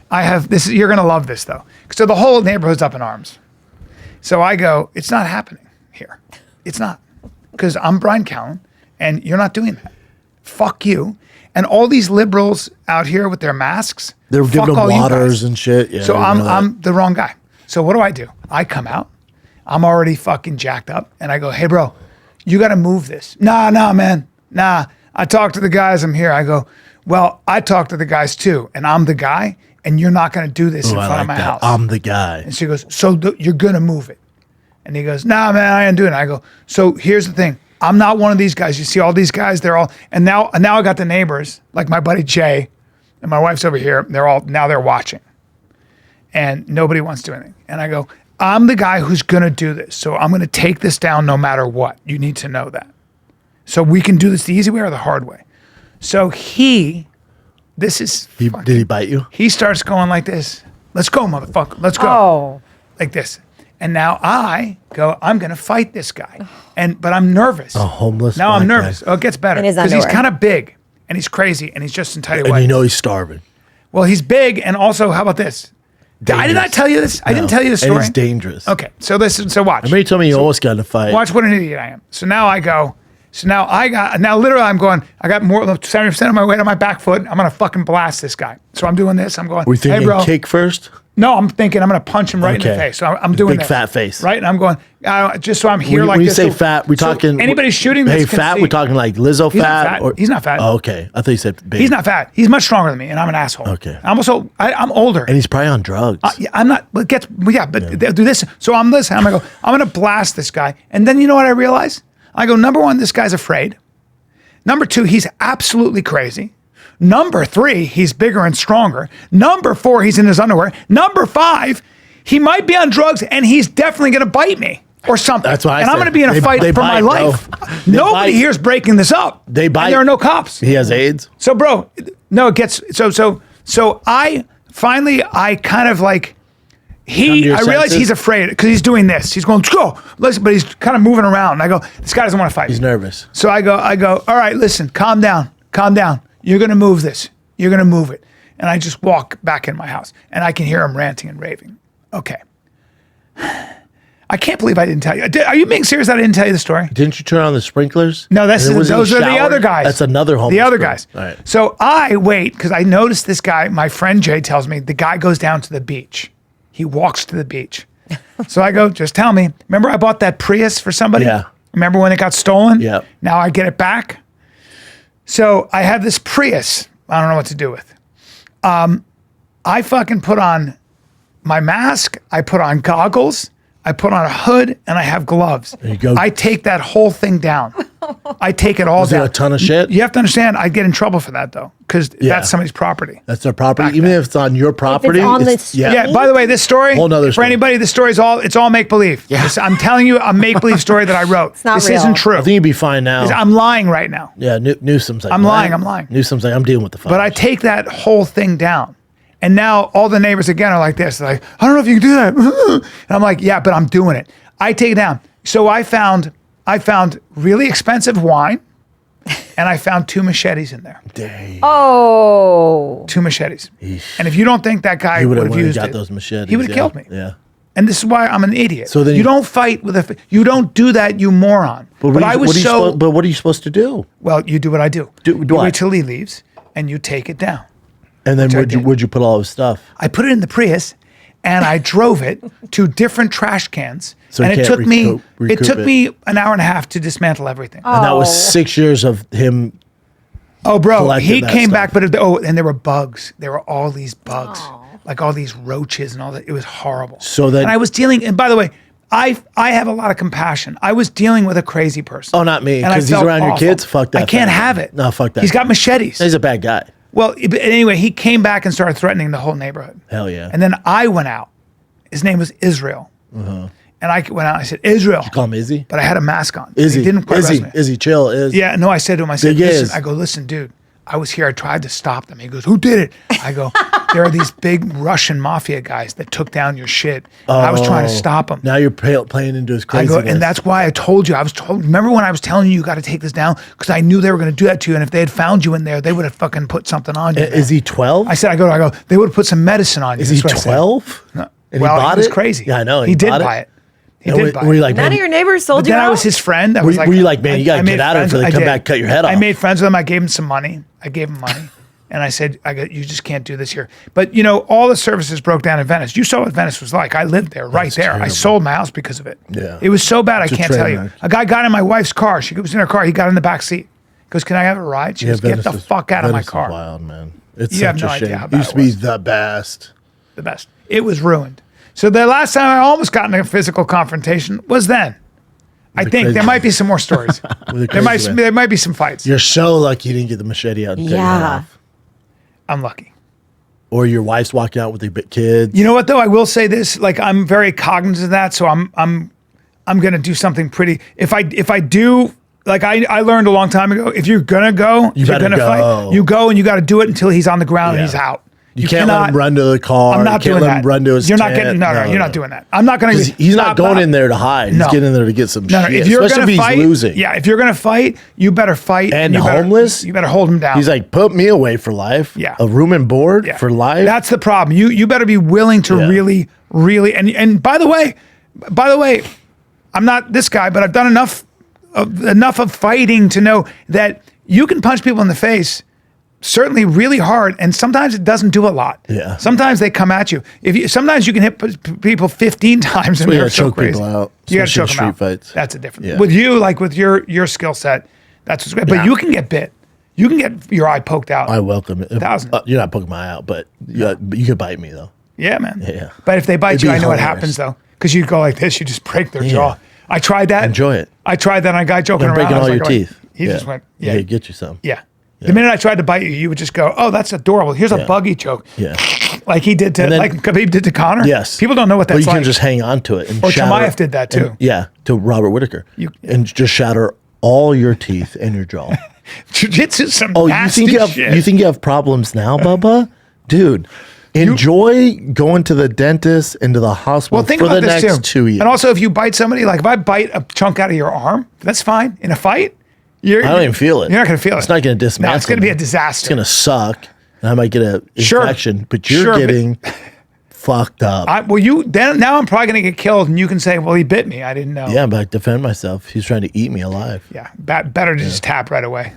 I have this. You're gonna love this though. So the whole neighborhood's up in arms. So I go, it's not happening here. It's not, because I'm Brian Callen, and you're not doing that. Fuck you. And all these liberals out here with their masks. They were fuck giving them all you waters guys. and shit. Yeah, So I know that. I'm the wrong guy. So what do? I come out. I'm already fucking jacked up, and I go, hey bro, you got to move this. Nah, man. Nah. I talked to the guys. I'm here. I go, well, I talked to the guys too, and I'm the guy, and you're not going to do this in Ooh, I front of like my that. house. I'm the guy. And she goes, so you're going to move it. And he goes, nah, man, I ain't doing it. I go, so here's the thing. I'm not one of these guys. You see all these guys, they're all, and now I got the neighbors, like my buddy Jay, and my wife's over here. They're watching. And nobody wants to do anything. And I go, I'm the guy who's going to do this. So I'm going to take this down no matter what. You need to know that. So we can do this the easy way or the hard way. So this is, Did he bite you? he starts going like this. Let's go, motherfucker. Let's go. Oh. Like this. And now I go, I'm going to fight this guy. But I'm nervous. A homeless Now I'm black guy. nervous. Oh, it gets better. In his Because he's underwear. kind of big and he's crazy and he's just in tidy And whities. you know he's starving. Well, he's big, and also, how about this? I did not tell you this. I didn't tell you the story. And he's dangerous. Okay, so listen. So watch. Remember you told me you almost got in a fight. Watch what an idiot I am. So now I go. So now literally I'm going, I got more than 70% of my weight on my back foot. I'm going to fucking blast this guy. So I'm doing this. I'm going, We thinking hey, bro. kick first? No, I'm thinking I'm going to punch him right in the face. So I'm doing Big this, fat face. right? And I'm going, just so I'm here like when you this. say So- fat, we so talking. anybody shooting this Hey, can fat. see. We talking like Lizzo He's not fat? fat. He's not fat. Oh, okay, I thought you said big. He's not fat. He's much stronger than me, and I'm an asshole. Okay. I'm also I'm older. and he's probably on drugs. Yeah, I'm not. But they'll do this. So I'm listening. I'm gonna go. I'm gonna blast this guy, and then you know what I realize? I go. Number one, this guy's afraid. Number two, he's absolutely crazy. Number three, he's bigger and stronger. Number four, he's in his underwear. Number five, he might be on drugs, and he's definitely gonna bite me or something. That's what I and I'm said. gonna be in a They fight for bite, my bro. life. They Nobody bite. here's breaking this up. They bite. And there are no cops. He has AIDS. So, bro, no, it gets so I finally kind of like Come to your I realize senses? he's afraid because he's doing this. He's going, let's go. Listen, but he's kind of moving around. And I go, this guy doesn't want to fight. He's nervous. So I go, all right, listen, calm down. You're gonna move this. You're gonna move it. And I just walk back in my house and I can hear him ranting and raving. Okay. I can't believe I didn't tell you. Are you being serious that I didn't tell you the story? Didn't you turn on the sprinklers? No, And it was in those are the shower? other guys. That's another homeless The other girl. guys. All right. So I wait because I noticed this guy. My friend Jay tells me the guy goes down to the beach. He walks to the beach. So I go, just tell me. Remember I bought that Prius for somebody? Yeah. Remember when it got stolen? Yeah. Now I get it back. So I have this Prius. I don't know what to do with. I fucking put on my mask. I put on goggles. I put on a hood and I have gloves. There you go. I take that whole thing down. I take it all Was there down. a ton of shit? You have to understand, I'd get in trouble for that though, because Yeah. that's somebody's property. That's their property. Back Even then. if it's on your property. on the yeah. Yeah. By the way, this story Whole nother for story. anybody, this story is all make believe. Yeah. I'm telling you a make believe story that I wrote. It's not this real. isn't true. I think you'd be fine now. I'm lying right now. Yeah, Newsom's like, I'm "What?" lying, I'm lying. Newsom's like, I'm dealing with the fire. But I take that whole thing down. And now all the neighbors again are like this. They're like, I don't know if you can do that. And I'm like, yeah, but I'm doing it. I take it down. So I found really expensive wine and I found 2 machetes in there. Dang. Oh. 2 machetes. And if you don't think that guy He would would have have used got it, those machetes. he would have yeah. killed me. Yeah. And this is why I'm an idiot. So then you don't fight with you don't do that, you moron. But I was so, but what are you supposed to do? well, you do what I do. Do You what? wait till he leaves and you take it down. And then I would did. you put all his stuff? I put it in the Prius and I drove it to different trash cans. So and you it can't took recoup it. me an hour and a half to dismantle everything. And that was Oh. 6 years of him. Oh, bro, collected he that came stuff. back, but and there were bugs. There were all these bugs, like all these roaches and all that. It was horrible. So then- and I was dealing. And by the way, I have a lot of compassion. I was dealing with a crazy person. Oh, not me, And I 'cause he's felt around your awful. kids? Fuck that I can't family. have it. No, fuck that He's got machetes. He's a bad guy. Well, but anyway, he came back and started threatening the whole neighborhood. Hell yeah. And then I went out. His name was Israel. And I went out and I said, Israel. Call him Izzy. But I had a mask on. Izzy. He didn't quite Izzy. arrest me. Izzy, chill. Yeah, no, I said to him, I said, Big listen, Iz. I go, listen, dude, I was here. I tried to stop them. He goes, who did it? I go, there are these big Russian mafia guys that took down your shit. I was trying to stop them. Now you're playing into his I craziness. go, and that's why I told you. I was told. Remember when I was telling you got to take this down because I knew they were going to do that to you, and if they had found you in there, they would have fucking put something on you. Is he 12? I said, I go. They would have put some medicine on you. Is he That's what I said. 12? No. And Well, he bought was it? crazy. Yeah, I know. He did bought buy it. He And did buy were you it. like, None man, of your neighbors sold But you then I out? was his friend. I Were was you- like, were you like, man, you gotta I made get out of it friends before they with- come I back, did. cut your head I off? made friends with him. I gave him some money. I gave him money. And I said, you just can't do this here. But you know, all the services broke down in Venice. You saw what Venice was like. I lived there, right there. I terrible. sold my house because of it. Yeah. It was so bad, I It's a can't train tell you. wreck. A guy got in my wife's car. She was in her car. He got in the back seat. He goes, can I have a ride? She goes, get the fuck out of my Venice is car. wild, man. It's You have such no a idea shame. how It bad used it to be was. the best. The best. It was ruined. So the last time I almost got in a physical confrontation was then. I think crazy there might be some more stories. With a crazy man. There might be some fights. You're so lucky you didn't get the machete out. And cut your head Yeah. off. I'm lucky. Or your wife's walking out with the kids. You know what though? I will say this. Like I'm very cognizant of that. So I'm gonna do something pretty. If I do, like I learned a long time ago. If you're gonna go, if you're better gonna go. fight. You go and you got to do it until he's on the ground and he's Yeah. out. You can't let cannot- him run to the car. I'm not you can't doing let that. him run to his You're not tent. getting. No, you're not doing that. I'm not gonna. 'Cause he's not stop, going stop. in there to hide. No. He's getting in there to get some No, shit. if you're Especially gonna if fight, he's losing. yeah. If you're gonna fight, you better fight. And you better- homeless? You better hold him down. He's like, put me away for life. Yeah. A room and board Yeah. for life. That's the problem. You better be willing to Yeah. really and by the way, I'm not this guy, but I've done enough enough of fighting to know that you can punch people in the face certainly really hard, and sometimes it doesn't do a lot. Yeah. Sometimes they come at you. Sometimes you can hit people 15 times and you they're gotta so choke crazy. people out, You got to especially choke in them out. street fights. That's a different. Yeah. With you, like with your skill set, that's what's great. But you can get bit. You can get your eye poked out. I welcome it. 1,000. You're not poking my eye out, but you could bite me though. Yeah, man. Yeah. But if they bite It'd you, be I know what hilarious. happens though, because you go like this, you just break their jaw. I tried that. Enjoy it. I tried that on a guy joking Then around. breaking I was all your like, teeth. He just went, Yeah, yeah, get you some. yeah. The minute I tried to bite you, you would just go, "Oh, that's adorable. Here's a buggy choke." Yeah. Like he did to, then- like Khabib did to Connor. Yes. People don't know what But that's you like. can just hang on to it and Or shatter. Chimaev did that too. To Robert Whitaker. And just shatter all your teeth and your jaw. Jiu-jitsu, some Oh, nasty you shit. think you have problems now, Bubba? Dude, enjoy going to the dentist and to the hospital Well, think for about the this next too. 2 years. And also, if you bite somebody, like if I bite a chunk out of your arm, that's fine. In a fight, I don't even feel it. You're not going to feel it. It's not going to dismantle. No, it's going to be a me. disaster. It's going to suck, and I might get an Sure. infection. But you're Sure, but- getting fucked up. Now I'm probably going to get killed, and you can say, "Well, he bit me. I didn't know." Yeah, but I defend myself. He's trying to eat me alive. Yeah. Better to just tap right away.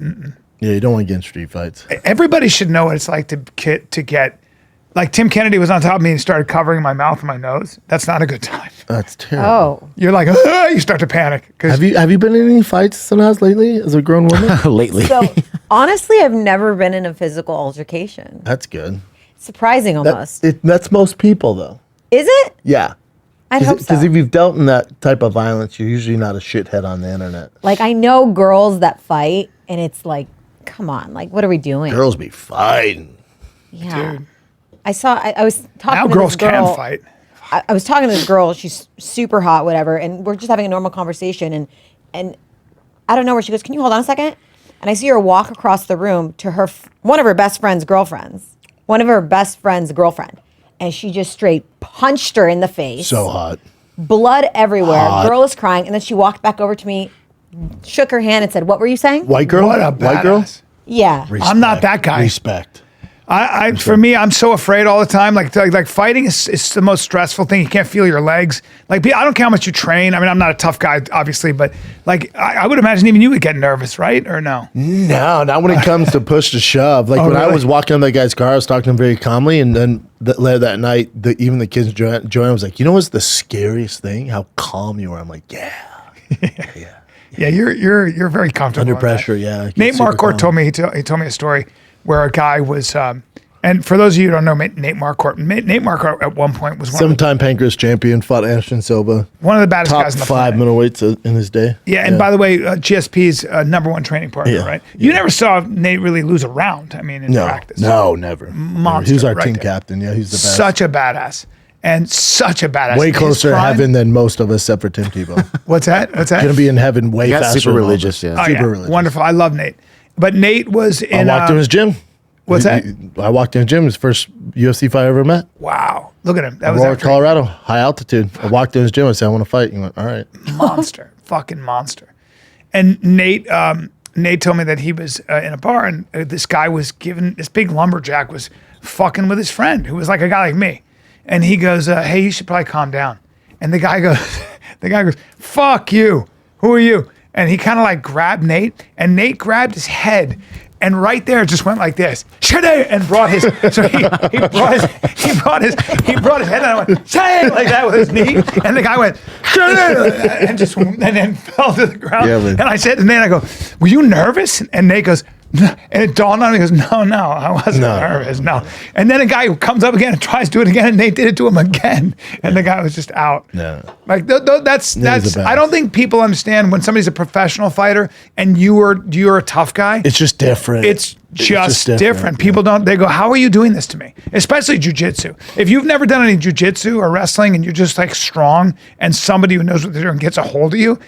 Yeah, you don't want to get in street fights. Everybody should know what it's like to get. Like Tim Kennedy was on top of me and started covering my mouth and my nose. That's not a good time. That's terrible. Oh, You're like, you start to panic. Have you been in any fights somehow lately as a grown woman? Lately. so honestly, I've never been in a physical altercation. That's good. Surprising almost. That's most people though. Is it? Yeah. I'd hope so. Because if you've dealt in that type of violence, you're usually not a shithead on the internet. Like I know girls that fight, and it's like, come on, like what are we doing? Girls be fighting. Yeah. Dude. I was talking Now to girls this girl. can fight. I was talking to this girl. She's super hot, whatever, and we're just having a normal conversation. And I don't know where she goes. Can you hold on a second? And I see her walk across the room to one of her best friend's girlfriends. One of her best friend's girlfriend, and she just straight punched her in the face. So hot. Blood everywhere. Hot. Girl is crying, and then she walked back over to me, shook her hand, and said, "What were you saying?" White girl? What a White girl? badass. Yeah. I'm not that guy. Respect. For me, I'm so afraid all the time. Like fighting is the most stressful thing. You can't feel your legs. Like I don't care how much you train. I mean, I'm not a tough guy, obviously, but like I would imagine even you would get nervous, right? Or no? No, not when it comes to push to shove. Like when I really? was walking on that guy's car, I was talking to him very calmly, and then later that night, even the kids Joanna was like, "You know what's the scariest thing? How calm you are." I'm like, "Yeah, Yeah, you're very comfortable under in that. pressure." Yeah, I get Nate super Marquardt calm. told me he told me a story where a guy was, and for those of you who don't know Nate Marquardt, Nate Marquardt at one point was one of the Seven-time pancreas champion, fought Anderson Silva, baddest top guys in the 5 planet. middleweights in his day. Yeah, and by the way, GSP's #1 training partner, Yeah, right? You never saw Nate really lose a round. I mean, in practice, no, never. Monster, He was our right team there. captain. Yeah, he's the best. Such a badass, and such a badass. way In his closer to prime- heaven than most of us, except for Tim Tebow. What's that? What's that? Gonna be in heaven way got faster. super than all of religious, us. yeah. Oh, Super yeah. religious. Wonderful. I love Nate, but Nate was I in. walked in his gym. What's that? I walked in his gym. His first UFC fight I ever met. Wow, look at him. That was Aurora, after Colorado, high altitude. I walked in his gym. I said, "I want to fight." He went, "All right." monster, fucking monster. And Nate told me that he was in a bar, and this guy was this big lumberjack was fucking with his friend, who was like a guy like me. And he goes, "Hey, you should probably calm down." And the guy goes, "Fuck you. Who are you?" And he kind of like grabbed Nate, and Nate grabbed his head. And right there, it just went like this, and brought his. So he brought his head, and I went say like that with his knee, and the guy went and then fell to the ground. Yeah, man. And I said to Nate, I go, "Were you nervous?" And Nate goes, "No." And it dawned on me. He goes, "No, I wasn't nervous, no." And then a guy who comes up again and tries to do it again, and Nate did it to him again, and the guy was just out. No. Like that's. the best. I don't think people understand when somebody's a professional fighter and you're a tough guy. It's just different. It's just different. People don't, they go, "How are you doing this to me?" Especially jujitsu. If you've never done any jujitsu or wrestling and you're just like strong and somebody who knows what they're doing gets a hold of you,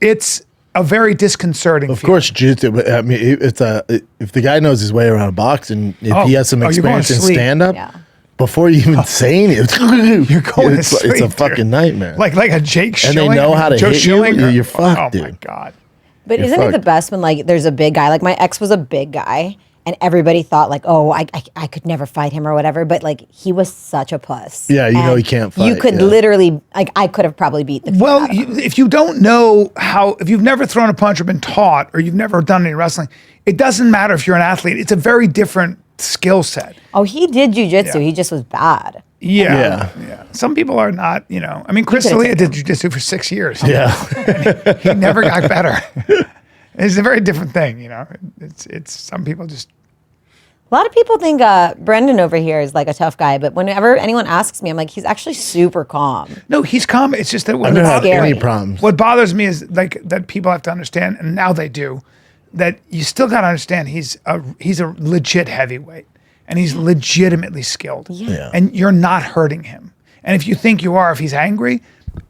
it's a very disconcerting Of course, jiu-jitsu. But I mean, if the guy knows his way around boxing, if he has some you're going experience to in sleep. stand-up, Yeah. before you even say anything, You're going it's, to sleep, it's a dude. fucking nightmare. Like a Jake And they Schilling. know how to Joe hit you, Schilling or- you're fucked, Oh my dude. God. But You're isn't it the fucked. best when like there's a big guy? Like my ex was a big guy, and everybody thought like, oh, I could never fight him or whatever. But like, he was such a puss. Yeah, you know And he can't You fight, could yeah. literally, like, I could have probably beat the crap Well, out of him. if you don't know if you've never thrown a punch or been taught, or you've never done any wrestling, it doesn't matter if you're an athlete. It's a very different skill set. Oh, he did jujitsu. Yeah. He just was bad. Yeah. Some people are not, I mean, Chris could've D'Elia did taken jujitsu for 6 years. Yeah. He never got better. It's a very different thing, It's some people just. A lot of people think Brendan over here is like a tough guy, but whenever anyone asks me, I'm like, he's actually super calm. No, he's calm. It's just that I've never had scary. any problems. what bothers me is like that people have to understand, and now they do, that you still got to understand he's a legit heavyweight, and he's legitimately skilled, Yeah. and you're not hurting him. And if you think you are, if he's angry,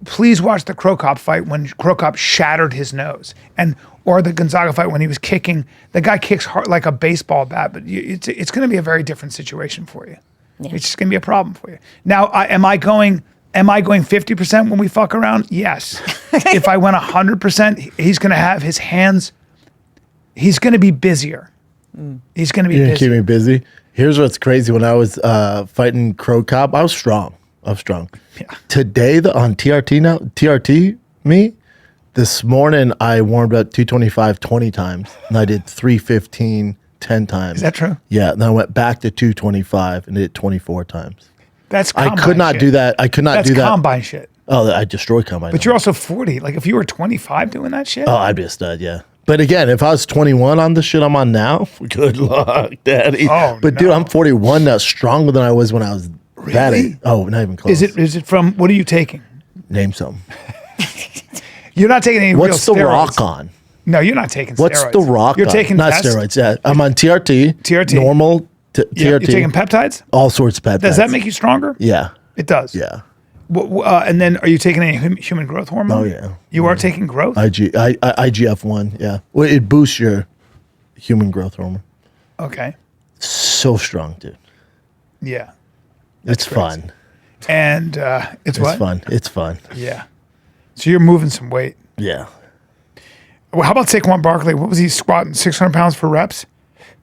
please watch the Crow Cop fight when Crow Cop shattered his nose, or the Gonzaga fight when he was kicking. The guy kicks hard like a baseball bat, but it's going to be a very different situation for you. Yeah. It's just going to be a problem for you. Now, am I going 50% when we fuck around? Yes. If I went 100%, he's going to have his hands. He's going to be busier. He's going to be You're gonna keep busier. me busy. Here's what's crazy. When I was fighting Crow Cop, I was strong. Yeah. Today, on TRT me, this morning I warmed up 225 20 times, and I did 315 10 times. Is that true? Yeah. Then I went back to 225 and did it 24 times. That's I combine could not shit. do that. I could not That's do that. combine shit. Oh, I destroy combine. But you're also 40. Like if you were 25 doing that shit. Oh, I'd be a stud, yeah. But again, if I was 21 on the shit I'm on now, good luck, daddy. Oh, but dude, no. I'm 41 now, stronger than I was when I was that age. Oh, not even close. Is it from, what are you taking? Name something. You're not taking any What's real the steroids. rock on? No, you're not taking What's steroids. the rock You're on? taking Not test? steroids, yeah. I'm on TRT. TRT. Normal Yeah, TRT. you're taking peptides? all sorts of peptides. Does that make you stronger? Yeah. It does. Yeah. And then are you taking any human growth hormone? Oh, yeah. You are taking growth? IGF-1, yeah. Well, it boosts your human growth hormone. Okay. So strong, dude. Yeah. It's crazy. fun. And it's what? It's fun. It's fun. Yeah. So you're moving some weight. Yeah. Well, how about Saquon Barkley? What was he squatting? 600 pounds for reps?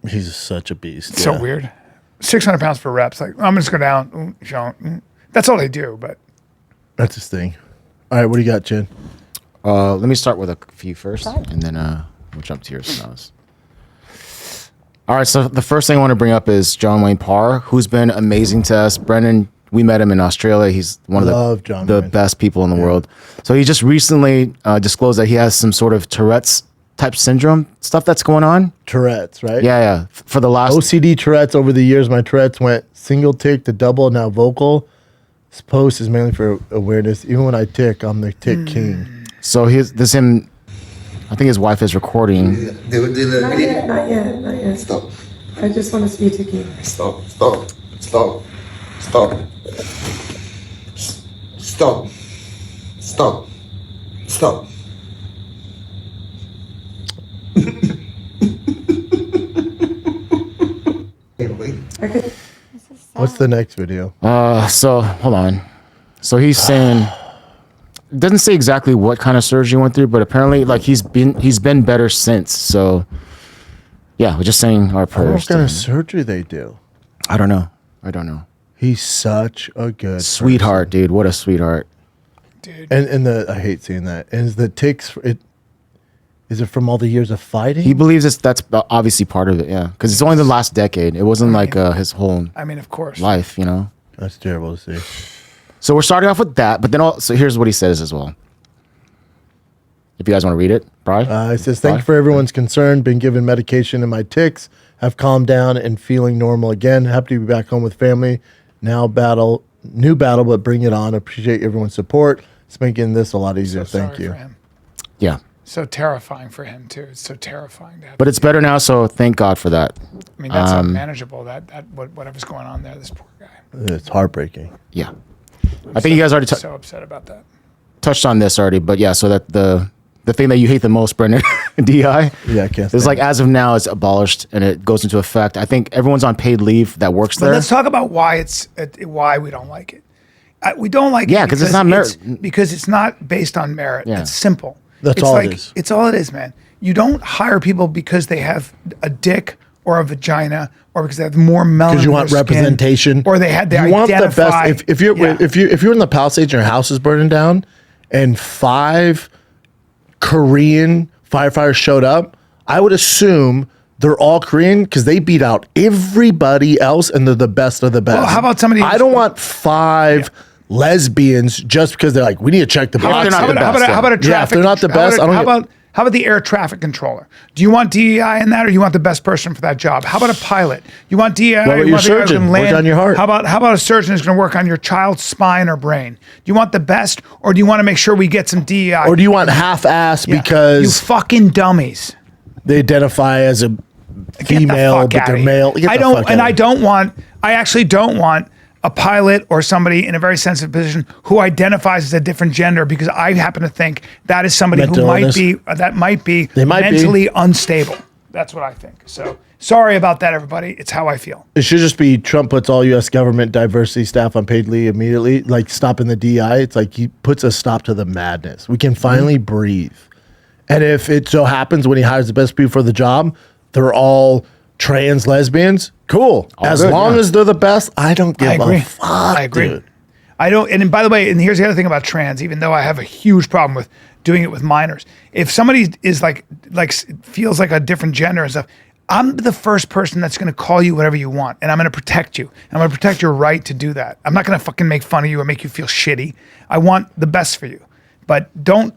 He's such a beast. So yeah. weird. 600 pounds for reps. Like, I'm just go down. That's all they do. But That's his thing. All right, what do you got, Chin? Let me start with a few first, and then we'll jump to yours. All right, so the first thing I want to bring up is John Wayne Parr, who's been amazing to us. Brendan, we met him in Australia. He's one Love of John the Wayne. best people in the world. So he just recently disclosed that he has some sort of Tourette's type syndrome stuff that's going on. Tourette's, right? Yeah. For the last OCD Tourette's. Over the years, my Tourette's went single tick to double, now vocal. This post is mainly for awareness. Even when I tick, I'm the tick king. So this him. I think his wife is recording. Not yet. Stop. I just want to see you ticking. Stop. Stop. Stop. Stop. Stop. Stop. Stop. I could. What's the next video? So hold on. So he's saying, doesn't say exactly what kind of surgery he went through, but apparently like he's been better since. So yeah, we're just saying our prayers. What to kind of him. surgery they do? I don't know. He's such a good Sweetheart, dude. What a sweetheart. dude, And I hate seeing that. And is the ticks? Is it from all the years of fighting? He believes that's obviously part of it. Yeah, because it's only the last decade. It wasn't like his whole I mean, of course. life, you know. That's terrible to see. So we're starting off with that, but then also here's what he says as well. If you guys want to read it, Brian. It says, thank you for everyone's concern. Been given medication and my ticks have calmed down and feeling normal again. Happy to be back home with family. Now new battle, but bring it on. Appreciate everyone's support. It's making this a lot easier. So Thank sorry you. for him. Yeah, So terrifying for him too. It's so terrifying to have. but it's better now, so thank God for that. I mean, that's unmanageable. Whatever's going on there, this poor guy. It's heartbreaking. Yeah, I think you guys already So upset about that. touched on this already, but yeah. So that the thing that you hate the most, Brendan, DI, Yeah, I can't. is stand like it. as of now it's abolished and it goes into effect. I think everyone's on paid leave that works But there. let's talk about why why we don't like it. We don't like Yeah, it 'cause it's not merit. because it's not based on merit. Yeah. It's simple. That's It's all it like, is. It's all it is, man. You don't hire people because they have a dick or a vagina, or because they have more melanin. Because you want in their skin, representation, or they had to you want the identify. best. If you're in the Palisades and your house is burning down, and 5 Korean firefighters showed up, I would assume they're all Korean because they beat out everybody else and they're the best of the best. Well, how about somebody? I don't want 5 lesbians just because they're like, we need to check the box. they're not the best, How about a Yeah, if traffic? they're not the best, I don't get- How about the air traffic controller? Do you want DEI in that, or you want the best person for that job? How about a pilot? You want DEI? What about you your want the guy who's surgeon? gonna Work land? on your heart. How about a surgeon who's going to work on your child's spine or brain? Do you want the best, or do you want to make sure we get some DEI? Or do you want half-ass Yeah. because you fucking dummies? they identify as a Get the female, fuck but outta they're here. male? Get I the don't, fuck and outta here. I actually don't want a pilot or somebody in a very sensitive position who identifies as a different gender, because I happen to think that is somebody Mental who might illness. be They might be. mentally unstable. That's what I think. So sorry about that, everybody. It's how I feel. It should just be Trump puts all U.S. government diversity staff on paid leave immediately, like stopping the DI. It's like he puts a stop to the madness. We can finally breathe. And if it so happens when he hires the best people for the job, they're all trans lesbians, cool. As good, long yeah. as they're the best, I don't give I agree. a fuck, I agree. dude. I don't. And by the way, and here's the other thing about trans. Even though I have a huge problem with doing it with minors, if somebody is like feels like a different gender and stuff, I'm the first person that's going to call you whatever you want, and I'm going to protect you. And I'm going to protect your right to do that. I'm not going to fucking make fun of you or make you feel shitty. I want the best for you, but don't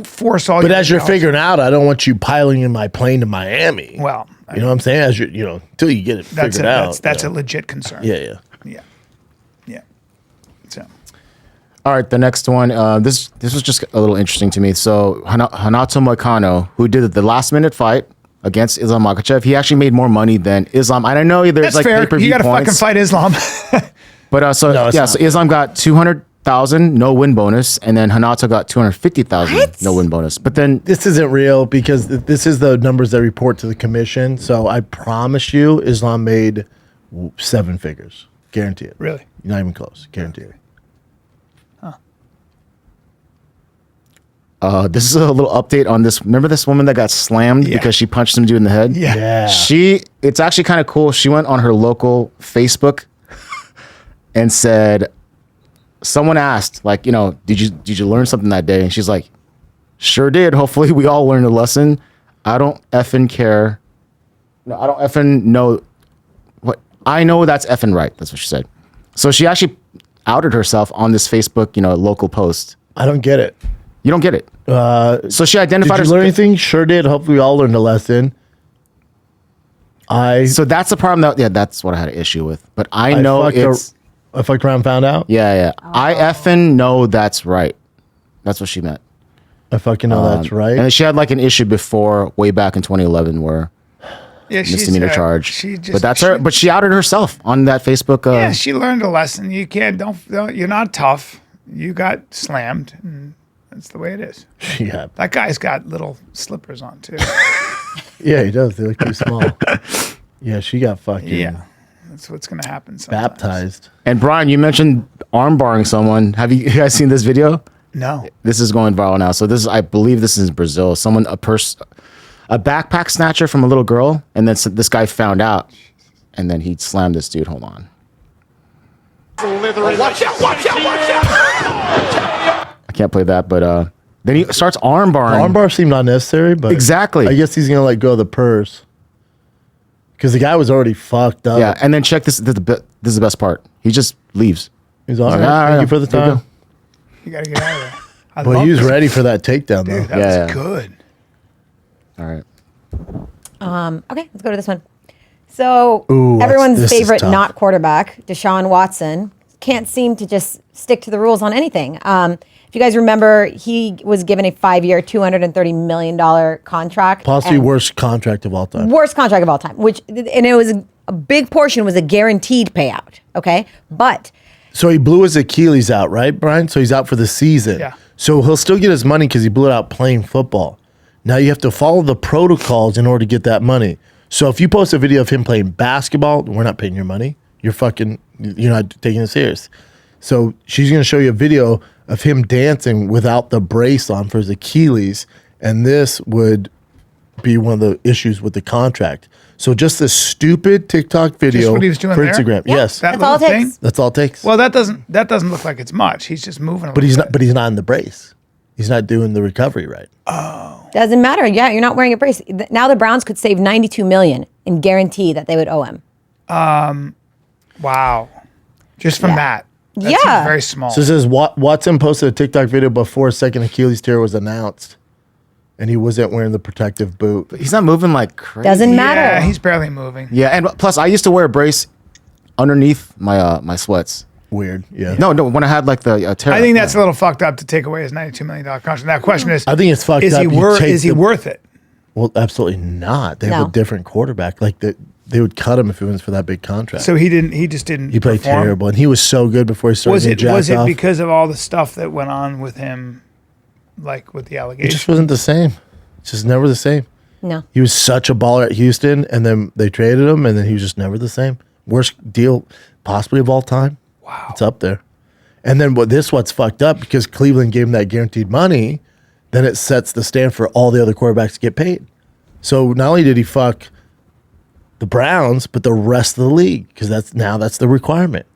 force all. But as you're figuring out, I don't want you piling in my plane to Miami. well, You know what I'm saying? As you until you get it that's figured out. that's you a know. legit concern. Yeah. Yeah. So All right, the next one. This was just a little interesting to me. So Hanato Moicano, who did the last minute fight against Islam Makhachev, he actually made more money than Islam. And I know there's that's like fair. pay-per-view You got to fucking points, fight Islam. but No, it's not. so Islam got 200,000 no win bonus, and then Hanato got 250,000 no win bonus. But then This isn't real because this is the numbers they report to the commission. So I promise you, Islam made 7 figures. Guarantee it. Really? Not even close. Guarantee it. this is a little update on this. Remember this woman that got slammed Yeah. because she punched some dude in the head? Yeah. It's actually kind of cool. She went on her local Facebook and said, someone asked, like, did you learn something that day? And she's like, sure did. Hopefully we all learned a lesson. I don't effing care. No, I don't effing know what I know. That's effing right. That's what she said. So she actually outed herself on this Facebook, local post. I don't get it. You don't get it. So she identified Did you learn anything? Sure did. Hopefully we all learned a lesson. So that's the problem. That's what I had an issue with. But I know I fucked around and found out. Yeah. I effing know that's right. That's what she meant. I fucking know that's right. And she had like an issue before, way back in 2011, where Yeah, misdemeanor charge. She just, but that's her. But she outed herself on that Facebook. Yeah, she learned a lesson. You can't. Don't. You're not tough. You got slammed, and that's the way it is. Yeah. That guy's got little slippers on too. Yeah, he does. They look too small. Yeah, she got fucking Yeah, that's what's gonna happen. Sometimes. baptized. And Brian, you mentioned armbarring someone. Have you guys seen this video? No. This is going viral now. So I believe this is Brazil. A backpack snatcher from a little girl, and then this guy found out, and then he slammed this dude. Hold on. Watch out, watch out, watch out! I can't play that, but then he starts armbarring. Armbar seemed unnecessary, but Exactly. I guess he's gonna let go of the purse because the guy was already fucked up. Yeah, and then check this. This is the best part. He just leaves. He's all He's right. like, Thank "Ah, you for the there you time. go." You gotta get out of there. I But love he was this. ready for that takedown, though. Dude, that Yeah. was good. All right. Okay, let's go to this one. So Ooh, everyone's this is favorite tough. not quarterback, Deshaun Watson, can't seem to just stick to the rules on anything. If you guys remember, he was given a 5-year, $230 million contract. Possibly and worst contract of all time. worst contract of all time, and it was a big portion was a guaranteed payout. Okay, but So he blew his Achilles out, right, Brian? So he's out for the season. Yeah. So he'll still get his money because he blew it out playing football. Now you have to follow the protocols in order to get that money. So if you post a video of him playing basketball, we're not paying your money. You're not taking it serious. So she's going to show you a video of him dancing without the brace on for his Achilles, and this would be one of the issues with the contract. So just this stupid TikTok video what he was doing for there? Instagram. Yeah. Yes, That That's all it little takes. thing? that's all it takes. Well, that doesn't look like it's much. He's just moving. But he's not. But he's not in the brace. He's not doing the recovery right. Doesn't matter. Yeah, you're not wearing a brace. Now the Browns could save $92 million and guarantee that they would owe him. Wow. Just from Yeah. that. That Yeah. seems very small. So it says Watson posted a TikTok video before a second Achilles tear was announced, and he wasn't wearing the protective boot. He's not moving like crazy. Doesn't yeah, matter. he's barely moving. Yeah, and plus I used to wear a brace underneath my my sweats. Weird. Yeah. No, when I had like the tear. I think that's a little fucked up to take away his $92 million contract. Now, the question is, I think it's fucked is up. he You take is he the- worth it? Well, absolutely not. They have No. a different quarterback. Like they would cut him if it was for that big contract. So he didn't. He just didn't. he played perform? terrible, and he was so good before he started Was getting it jacked off. because of all the stuff that went on with him, like with the It allegations? just wasn't the same. It's just never the same. No. He was such a baller at Houston, and then they traded him, and then he was just never the same. Worst deal possibly of all time. Wow. It's up there. And then what's fucked up, because Cleveland gave him that guaranteed money, then it sets the stand for all the other quarterbacks to get paid. So not only did he fuck the Browns, but the rest of the league, because that's the requirement.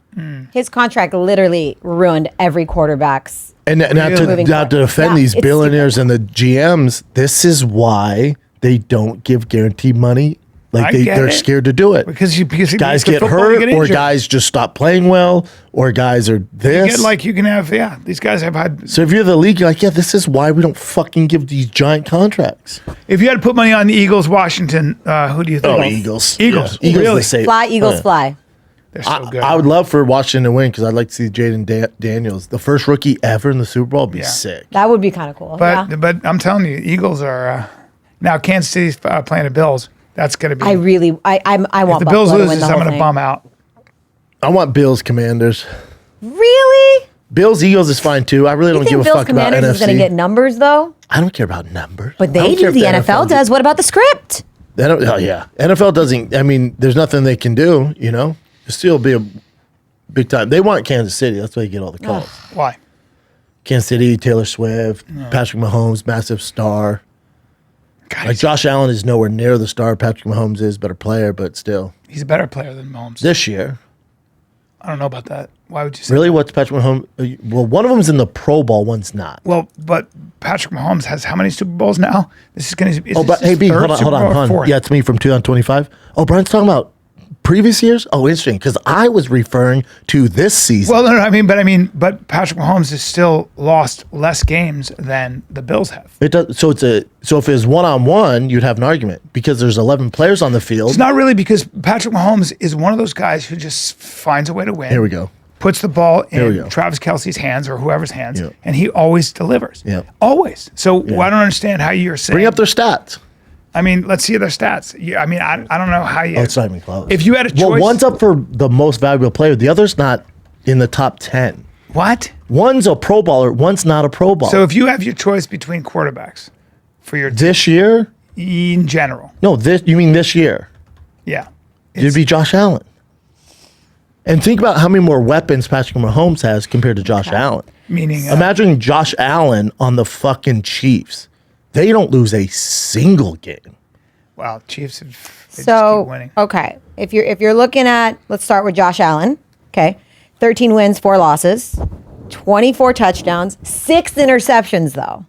His contract literally ruined every quarterback's. And not Moving to forward. defend Yeah, these it's billionaires and the GMs, this is why they don't give guaranteed money. I Like get they're it. scared to do it. because Guys the get football, hurt, you get or injured. guys just stop playing well, or guys are this. you can have these guys have had. So if you're the league, you're like, yeah, this is why we don't fucking give these giant contracts. If you had to put money on the Eagles, Washington, who do you think? Eagles. Eagles. Yeah. Eagles Really? to save. Fly, Eagles, Yeah. fly. They're so good. I would love for Washington to win, because I'd like to see Jaden Daniels, the first rookie ever in the Super Bowl, be Yeah. sick. That would be kind of cool. But yeah. but I'm telling you, Eagles are now Kansas City's playing the Bills. That's gonna be. I want if the Buffalo Bills to lose, win the I'm whole gonna thing. bum out. I want Bills Commanders. Really? Bills Eagles is fine too. I really You don't give think a Bills fuck about Commanders is going to NFC. get numbers though? I don't care about numbers. But I they don't care do. if The NFL does. What about the script? They don't, oh yeah, NFL doesn't. I mean, there's nothing they can do. You know, it'll still be a big time. They want Kansas City. That's why you get all the calls. Why? Kansas City, Taylor Swift, Patrick Mahomes, massive star. God, Like Josh Allen is nowhere near the star Patrick Mahomes is, better player, but still. he's a better player than Mahomes. This year, I don't know about that. Why would you say? really, what's Patrick Mahomes? Well, one of them's in the Pro Bowl, one's not. Well, but Patrick Mahomes has how many Super Bowls now? This is going to. Oh, but hey, B, hold on. Yeah, it's me from 2025. Oh, Brian's talking about previous years. Oh, interesting, because I was referring to this season. Well, no, but Patrick Mahomes has still lost less games than the Bills have. It does. So if it was 1-on-1, you'd have an argument, because there's 11 players on the field. It's not really, because Patrick Mahomes is one of those guys who just finds a way to win. Here we go. Puts the ball we in go. Travis Kelce's hands or whoever's hands, Yeah. and he always delivers. Yeah. Always. So I don't understand how you're saying. Bring up their stats. I mean, let's see their stats. I don't know how you. Oh, it's not even close. If you had a choice. Well, one's up for the most valuable player. The other's not in the top 10. What? One's a Pro Bowler. One's not a Pro Bowler. So if you have your choice between quarterbacks for your this year? in general, No, you mean this year? yeah. It'd be Josh Allen. And think about how many more weapons Patrick Mahomes has compared to Josh Allen. Meaning, Imagine Josh Allen on the fucking Chiefs. They don't lose a single game. wow, Chiefs have they just keep So winning. okay, if you're looking at, let's start with Josh Allen. Okay, 13 wins, 4 losses, 24 touchdowns, 6 interceptions though.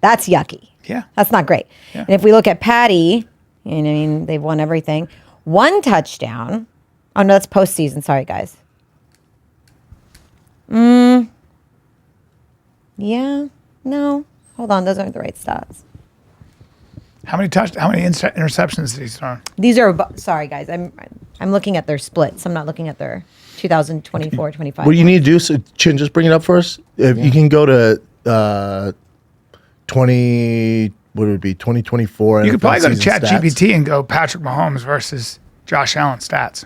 That's yucky. Yeah. That's not great. Yeah. And if we look at Patty, they've won everything. 1 touchdown. Oh no, that's postseason. Sorry, guys. Yeah. No. Hold on. Those aren't the right stats. How many interceptions did he throw? These are sorry, guys. I'm looking at their splits. I'm not looking at their 2024, 25. What you need to do, so Chin, just bring it up for us. If you can go to 20, what would it be, 2024. You could probably go to season stats. ChatGPT and go Patrick Mahomes versus Josh Allen stats.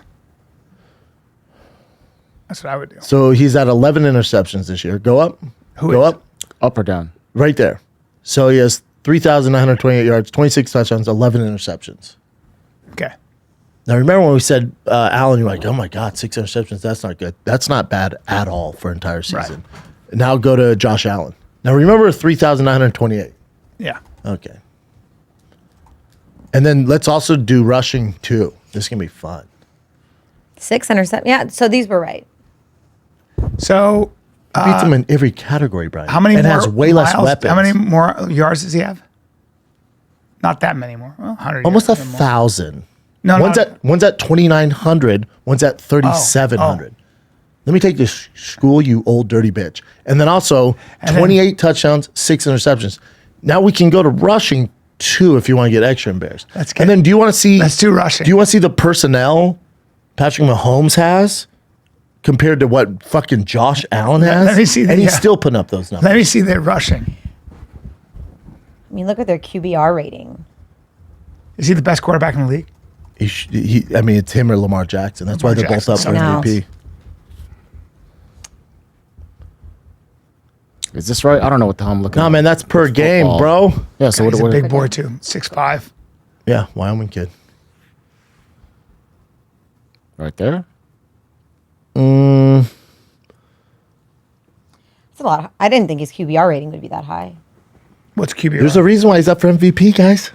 That's what I would do. So he's at 11 interceptions this year. Go up. Who Go is? up. Up or down? Right there. So he has 3,928 yards, 26 touchdowns, 11 interceptions. Okay. Now, remember when we said Allen, you're like, oh my God, 6 interceptions. That's not good. That's not bad at all for an entire season. Right. Now go to Josh Allen. Now remember 3,928. Yeah. Okay. And then let's also do rushing too. This is gonna be fun. 6 interceptions. Yeah, so these were right. So He beats him in every category, Brian. how many and more has way less miles- weapons. How many more yards does he have? Not that many more. Well, 100 Almost yards, 1,000. No, one's at 2,900. One's at 3,700. Let me take this school, you old dirty bitch. And then also 28 touchdowns, 6 interceptions. Now we can go to rushing too if you want to get extra embarrassed. Let's get- And then do you want to see? let's do rushing. Do you want to see the personnel Patrick Mahomes has compared to what fucking Josh Allen has? let me see And the- he's yeah. still putting up those numbers. Let me see their rushing. I mean, look at their QBR rating. Is he the best quarterback in the league? I mean, it's him or Lamar Jackson. That's why Lamar they're both up for Jackson sucks. MVP. Is this right? I don't know what the hell I'm looking No, at. man, that's per game, Football. bro. Yeah, so He's a what big boy too. 6'5". Yeah, Wyoming kid. right there? It's a lot. I didn't think his QBR rating would be that high. What's QBR? There's a reason why he's up for MVP, guys.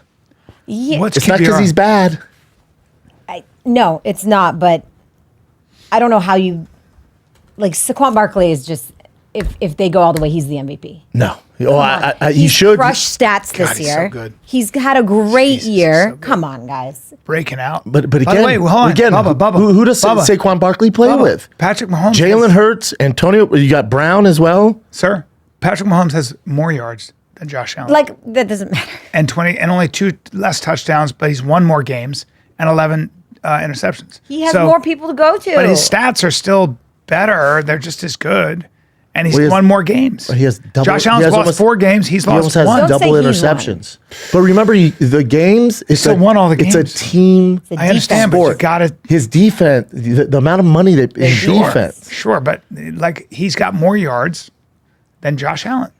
Yeah. What's It's not because QBR? he's bad. No, it's not. But I don't know how you like Saquon Barkley is just if they go all the way, he's the MVP. No. Oh, he He's should. crushed stats this God, he's so year. good. He's had a great Jesus, he's year. so good. Come on, guys. breaking out. But By again, the way, hold on. Bubba, who does Bubba, Saquon Barkley play Bubba, with? Patrick Mahomes. Jalen has- Hurts, Antonio. You got Brown as well. Sir, Patrick Mahomes has more yards than Josh Allen. Like that doesn't matter. and only 2 less touchdowns, but he's won more games and 11 interceptions. He has So- more people to go to. But his stats are still better. They're just as good. And he's Well, he has- won more games. he has double- Josh he Allen's has lost almost- 4 games. He's He almost lost has 1. Don't double say he's won. interceptions. But remember, the games. It's still won all the It's a games. team It's a I understand, but you sport. got to. His defense, the amount of money that in Sure, defense. sure, but like he's got more yards than Josh Allen.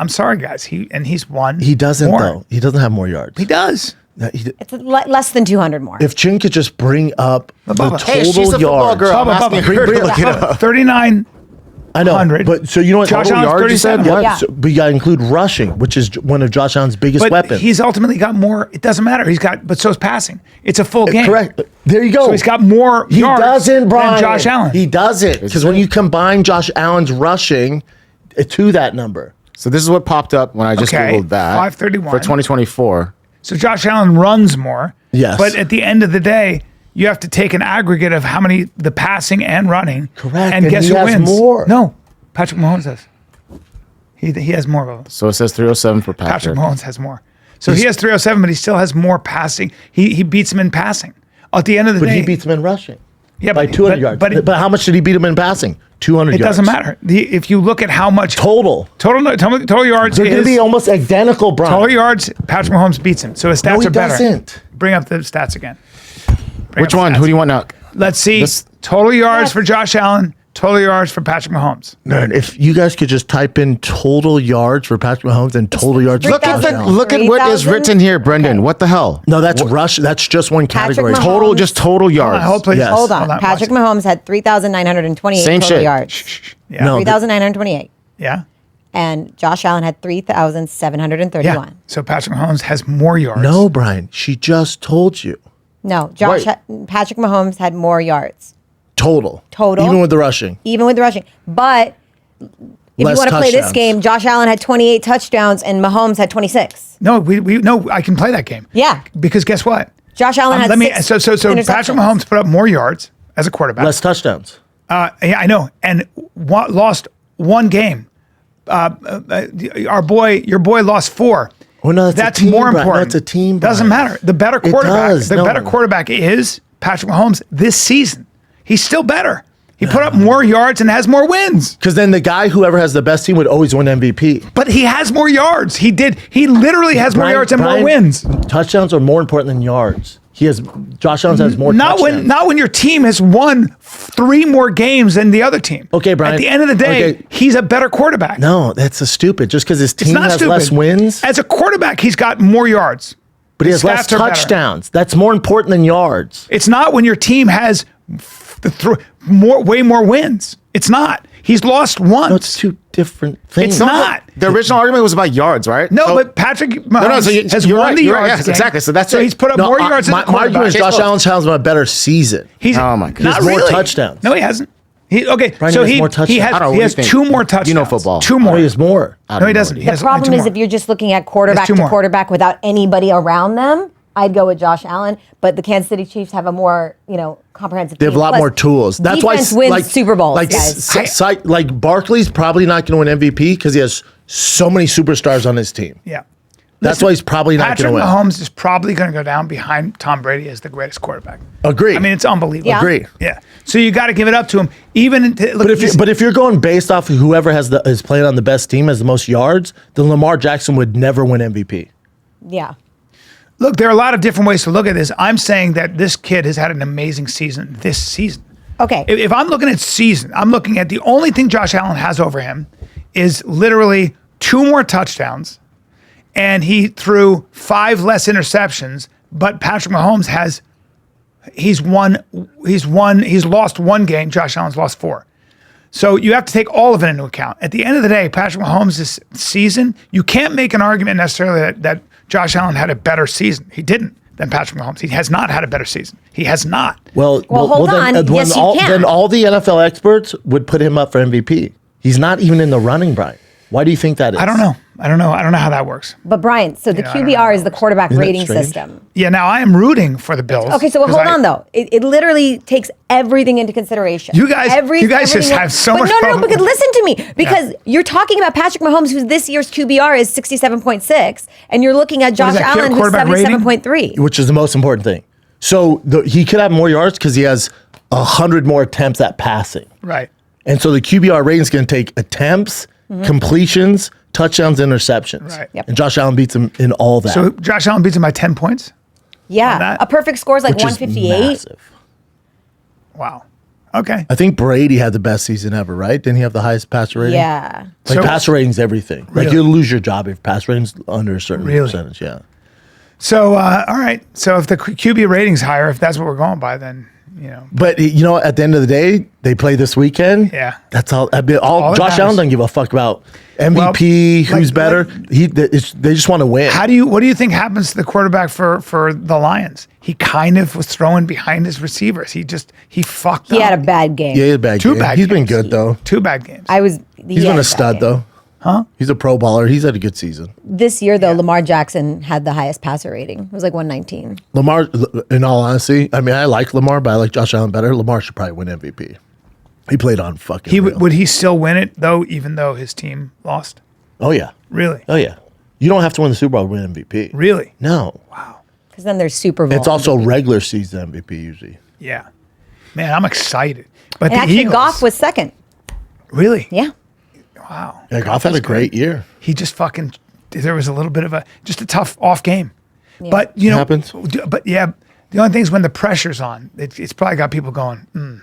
I'm sorry, guys. He's won. He doesn't more. though. He doesn't have more yards. He does. It's less than 200 more. If Chin could just bring up the Bubba. total Hey, she's a football yards. girl. I'm asking her to look it Bubba, 39. I know, 100. but so you know what Josh total Allen's yards you said? 37. Yeah. So, but you got to include rushing, which is one of Josh Allen's biggest But weapons. he's ultimately got more. It doesn't matter. But so is passing. It's a full game. Correct. There you go. So he's got more He yards doesn't, Brian. than Josh Allen. He doesn't. Because when you combine Josh Allen's rushing to that number, So this is what popped up when I just Okay, Googled that. 531. For 2024. So Josh Allen runs more. Yes. But at the end of the day, you have to take an aggregate of how many the passing and running. Correct, And and guess he who has wins? more. No, Patrick Mahomes does. He has more of them. So it says 307 for Patrick Patrick. Mahomes has more. So he has 307, but he still has more passing. He beats him in passing. At the end of the but day, he beats him in rushing yeah, by 200 yards. But But how much did he beat him in passing? 200 it yards. doesn't matter. If you look at how much Total. total yards They're going to is be almost identical, Brian. total yards, Patrick Mahomes beats him. So his stats No, he are better. doesn't. Bring up the stats again. Bring Which up one? stats. Who do you want now? Let's see. This- Total yards Yes. for Josh Allen. Total yards for Patrick Mahomes. Man, if you guys could just type in total yards for Patrick Mahomes and total yards for Look at Josh the, Allen. look at what is 3,000? written here, Brendan. Okay. What the hell? No, that's rush. That's just one Patrick category. Mahomes- Total, just total yards. Hold, please. Yes. Hold on. watch Patrick it. Mahomes had 3,928 Same total shit. yards. Yeah. No. 3,928. Yeah. And Josh Allen had 3,731. Yeah. So Patrick Mahomes has more yards. No, Brian. She just told you. No, Wait. Patrick Mahomes had more yards, Total. Total? Even with the rushing. even with the rushing. But if Less you want to play this touchdowns. game, Josh Allen had 28 touchdowns and Mahomes had 26. No, we no. I can play that game. Yeah. Because guess what? Josh Allen had Let me. six So Patrick interceptions. Mahomes put up more yards as a quarterback. Less touchdowns. Yeah, I know, and lost one game. Your boy lost 4. Oh, no, that's a That's team, more Brian. important. That's a team, Doesn't Brian. matter. The better It quarterback. does, The no. better quarterback is Patrick Mahomes this season. He's still better. He put up more yards and has more wins. Because then the guy, whoever has the best team, would always win MVP. But he has more yards. He literally has more Brian- yards and more Brian, wins. Touchdowns are more important than yards. Josh Allen has more touchdowns. Not when your team has won 3 more games than the other team. Okay, Brian. At the end of the day, Okay. he's a better quarterback. No, that's a stupid. Just because his It's team not has stupid. less wins, As a quarterback, he's got more yards. but he his has less stats are better. touchdowns. That's more important than yards. It's not when your team has way more wins. It's not. He's lost once. No, it's too. different things. It's not. The original argument was about yards, right? No, So- but Patrick Mahomes so has you're won right, the you're right, yards. yes, game. exactly, so that's so it. he's put up No, more yards than my the quarterback. argument is Josh Allen's having a better season. He's Oh, my God. not He has more really. touchdowns. No, he hasn't. Brian So has more touchdowns. he I don't know, what do has you think? two more touchdowns. You know football. Two Oh, more. he has more. I don't No, he know. doesn't. He The has problem two is more. if you're just looking at quarterback two to more. quarterback without anybody around them, I'd go with Josh Allen. But the Kansas City Chiefs have a more, comprehensive. They have a team. lot Plus, more tools. That's why defense wins Super Bowls, guys. Like Barkley's probably not going to win MVP because he has so many superstars on his team. Yeah. That's why he's probably not Patrick going to win. Mahomes is probably going to go down behind Tom Brady as the greatest quarterback. Agree. I mean, it's unbelievable. Yeah. Agree. Yeah. So you got to give it up to him. Even But if you're going based off of whoever is playing on the best team has the most yards, then Lamar Jackson would never win MVP. Yeah. look, there are a lot of different ways to look at this. I'm saying that this kid has had an amazing season this season. Okay. If I'm looking at season, I'm looking at the only thing Josh Allen has over him is literally 2 more touchdowns, and he threw 5 less interceptions. But Patrick Mahomes he's lost 1 game. Josh Allen's lost 4. So you have to take all of it into account. At the end of the day, Patrick Mahomes' season, you can't make an argument necessarily that Josh Allen had a better season. He didn't than Patrick Mahomes. He has not had a better season. He has not. Well, hold on. Yes, you can. Then all the NFL experts would put him up for MVP. He's not even in the running, Brian. Why do you think that is? I don't know. I don't know how that works. But Brian, so the I don't know how QBR is the quarterback Isn't that rating strange? system. Yeah, now I am rooting for the Bills. Okay, so hold 'cause on though. It literally takes everything into consideration. You guys just everything- have so but much No, problem. because listen to me. Because you're talking about Patrick Mahomes, who's this year's QBR is 67.6, and you're looking at Josh is that, Allen, who's quarterback rating? 77.3. Which is the most important thing. So he could have more yards because he has 100 more attempts at passing. Right. And so the QBR rating is going to take attempts, completions, touchdowns, interceptions. Right. Yep. And Josh Allen beats him in all that. So Josh Allen beats him by 10 points? Yeah, that? a perfect score is like which is 158. massive. Wow. Okay. I think Brady had the best season ever, right? Didn't he have the highest passer rating? Yeah. Like So- passer rating's everything. Like Really? you'll lose your job if pass rating's under a certain Really? percentage. Yeah. So, all right. So if the QB rating's higher, if that's what we're going by, then, But at the end of the day, they play this weekend. Yeah. That's all. All Josh that matters. Allen doesn't give a fuck about MVP, Well, who's like- better. They just want to win. what do you think happens to the quarterback for the Lions? He kind of was throwing behind his receivers. He fucked up. He had a bad game. Yeah, he had a bad 2 game. bad He's been games. good though. 2 bad games. He's been a stud though. Huh? He's a pro baller. He's had a good season. This year, though, Lamar Jackson had the highest passer rating. It was like 119. Lamar, in all honesty, I mean, I like Lamar, but I like Josh Allen better. Lamar should probably win MVP. He played on fucking. real. Would he still win it though, even though his team lost? Oh yeah. Really? Oh yeah. You don't have to win the Super Bowl to win MVP. Really? No. Because then there's Super Bowl. It's also regular season MVP usually. Yeah. Man, I'm excited. But And the actually, Eagles, Goff was second. really? Yeah. Wow. Yeah, Goff had a great year. He just there was a little bit of a tough off game. But Happens. But yeah, the only thing is when the pressure's on, it's probably got people going, And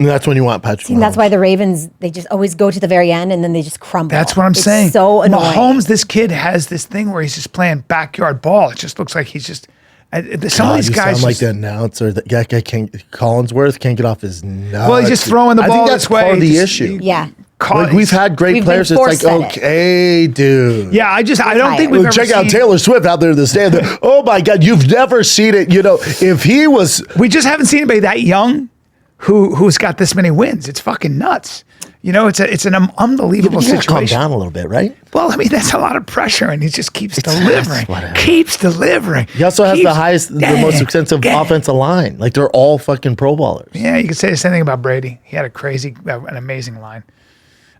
that's when you want Patrick. And that's Mahomes. why the Ravens, they just always go to the very end and then they just crumble. that's what I'm It's saying. so annoying. Mahomes, this kid has this thing where he's just playing backyard ball. It just looks like he's just some of God, these you guys sound like just, the announcer. That guy Collinsworth can't get off his nuts. well, he's just throwing the I ball think that's this way. part of the Just- issue. Yeah. Like we've had great We've players. been It's like, force-fed it. okay, dude. Yeah, I don't think tired. we've Well, ever check out seen- Taylor Swift out there in the stand. Oh my God, you've never seen it. If he was, We just haven't seen anybody that young who's got this many wins. It's fucking nuts. It's an unbelievable you gotta calm situation. down a little bit, right? Well, I mean, that's a lot of pressure, and he just keeps delivering. whatever. Keeps delivering. He also has the Yeah, most extensive yeah. offensive line. Like they're all fucking pro ballers. Yeah, you could say the same thing about Brady. He had an amazing line.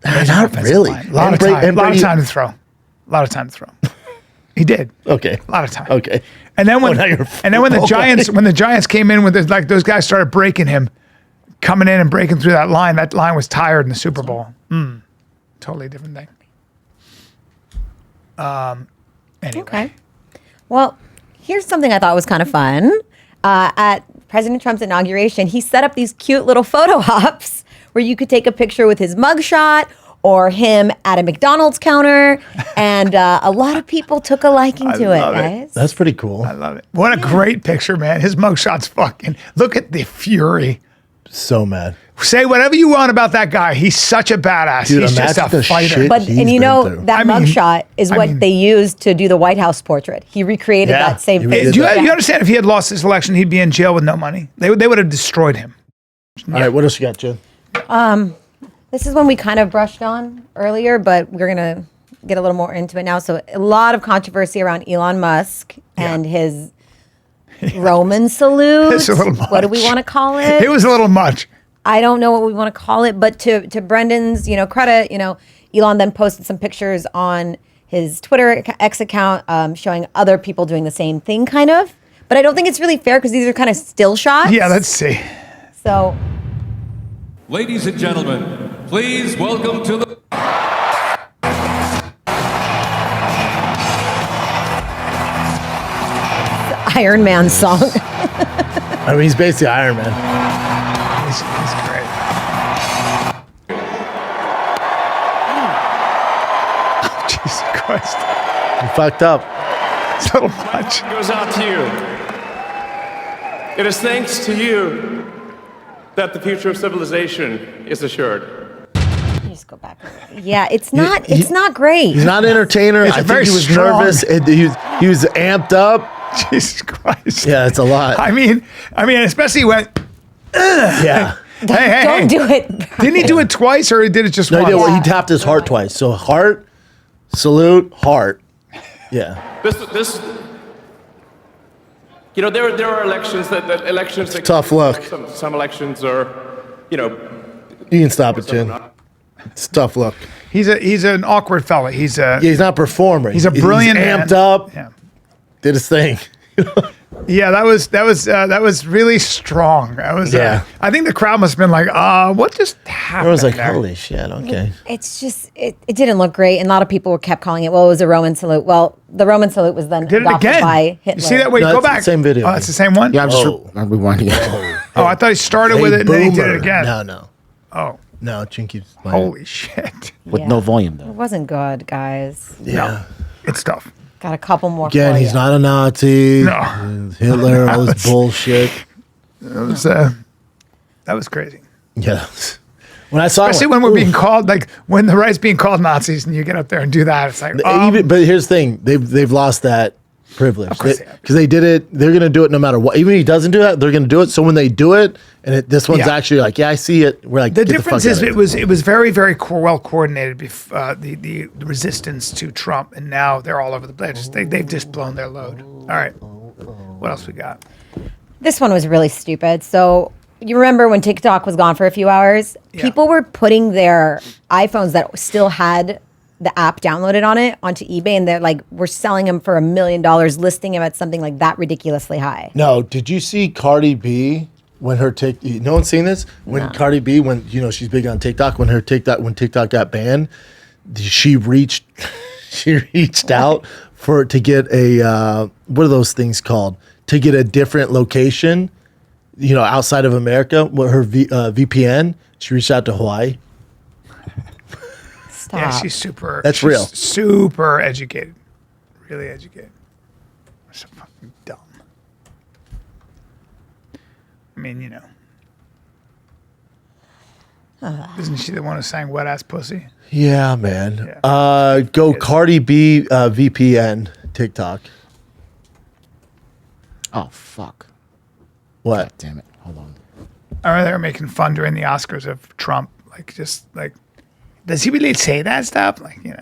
Not Offensive really. line. A lot And of Bra- time. and A lot of Brady- time to throw. A lot of time to throw. He did. Okay. A lot of time. Okay. And then when now you're and then when the football guy. Giants came in with like those guys started breaking him, coming in and breaking through that line was tired in the Super Bowl. Totally different thing. Anyway. Okay. Well, here's something I thought was kind of fun. At President Trump's inauguration, he set up these cute little photo ops where you could take a picture with his mugshot or him at a McDonald's counter. And a lot of people took a liking to it, love it. guys. That's pretty cool. I love it. What a great picture, man. His mugshot's fucking. Look at the fury. So mad. Say whatever you want about that guy. He's such a badass. Dude, He's just imagine a the fighter. shit But he's and you been know through. that I mean- mugshot is I what mean- they used to do the White House portrait. He recreated Yeah, that same. he Hey, redid do you, that. you understand if he had lost this election, he'd be in jail with no money? They would have destroyed him. All right, what else you got, Jen? This is one we kind of brushed on earlier, but we're gonna get a little more into it now. So a lot of controversy around Elon Musk and his Roman salute. It's a little What do we much. want to call it? It was a little much. I don't know what we want to call it, but to Brendan's, credit, Elon then posted some pictures on his Twitter X account showing other people doing the same thing, kind of. But I don't think it's really fair because these are kind of still shots. Yeah, let's see. So Ladies and gentlemen, please welcome to the Iron Man song. I mean, he's basically Iron Man. He's great. Oh, Jesus Christ. He fucked up. It's a little much. Goes out to you. It is thanks to you that the future of civilization is assured. Just go back. Yeah, it's not. It's not great. He's not an entertainer. It's I think very he was strong. nervous. He was amped up. Jesus Christ. Yeah, it's a lot. I mean, especially when. Yeah. Hey, Don't do it. Didn't he do it twice, or he did it just No, he, once? did, well, he tapped his heart twice. So heart, salute, heart. Yeah. This. You know, there are elections that elections. That Tough luck. Some elections are, you know. You can stop it, Jen. It's tough luck. He's an awkward fella. He's a Yeah, he's not performing. he's a brilliant He's man. amped up. Yeah. Did his thing. Yeah, that was really strong. That was. Yeah. I think the crowd must have been like, what just happened? I was like, there? holy shit. Okay. It's just it didn't look great, and a lot of people kept calling it. Well, it was a Roman salute. Well, the Roman salute was then Did it adopted again. by Hitler. You see that? Wait, No, go it's the back. same video. Oh, it's the same one. Yeah, I'm just Oh. I'm rewinding it. Oh, I thought he started Hey, with it and then he did boomer. it again. No. Oh, No, Jen keeps playing. holy shit! With Yeah. no volume It though. wasn't good, guys. Yeah. It's tough. Got a couple more. Again, for he's you. not a Nazi. No. Hitler, all this bullshit. It was that was crazy. Yeah. When I saw Especially when we're being called, like when the right's being called Nazis, and you get up there and do that. It's like, but here's the thing: they've lost that privilege course they have. because they did it. They're gonna do it no matter what. Even if he doesn't do that, they're gonna do it. So when they do it, and this one's Yeah. actually like, yeah, I see it. We're like, the get difference fuck is outta it was very very well coordinated. The resistance to Trump, and now they're all over the place. They've just blown their load. All right, what else we got? This one was really stupid. So you remember when TikTok was gone for a few hours? Yeah. People were putting their iPhones that still had the app downloaded on it onto eBay, and they're like, we're selling them for $1 million, listing them at something like that ridiculously high. No, did you see Cardi B when her no one's seen this? When Cardi B, when she's big on TikTok, when TikTok got banned, she reached out to get a what are those things called? To get a different location, outside of America. What her VPN? She reached out to Hawaii. Stop. Yeah, she's super. That's she's real. Super educated, really educated. So fucking dumb. I mean, isn't she the one who sang "Wet Ass Pussy"? Yeah, man. Yeah. Go Cardi B VPN TikTok. Oh fuck. What? Damn it. Hold on. Or they were making fun during the Oscars of Trump, like just like, does he really say that stuff? Like, Hold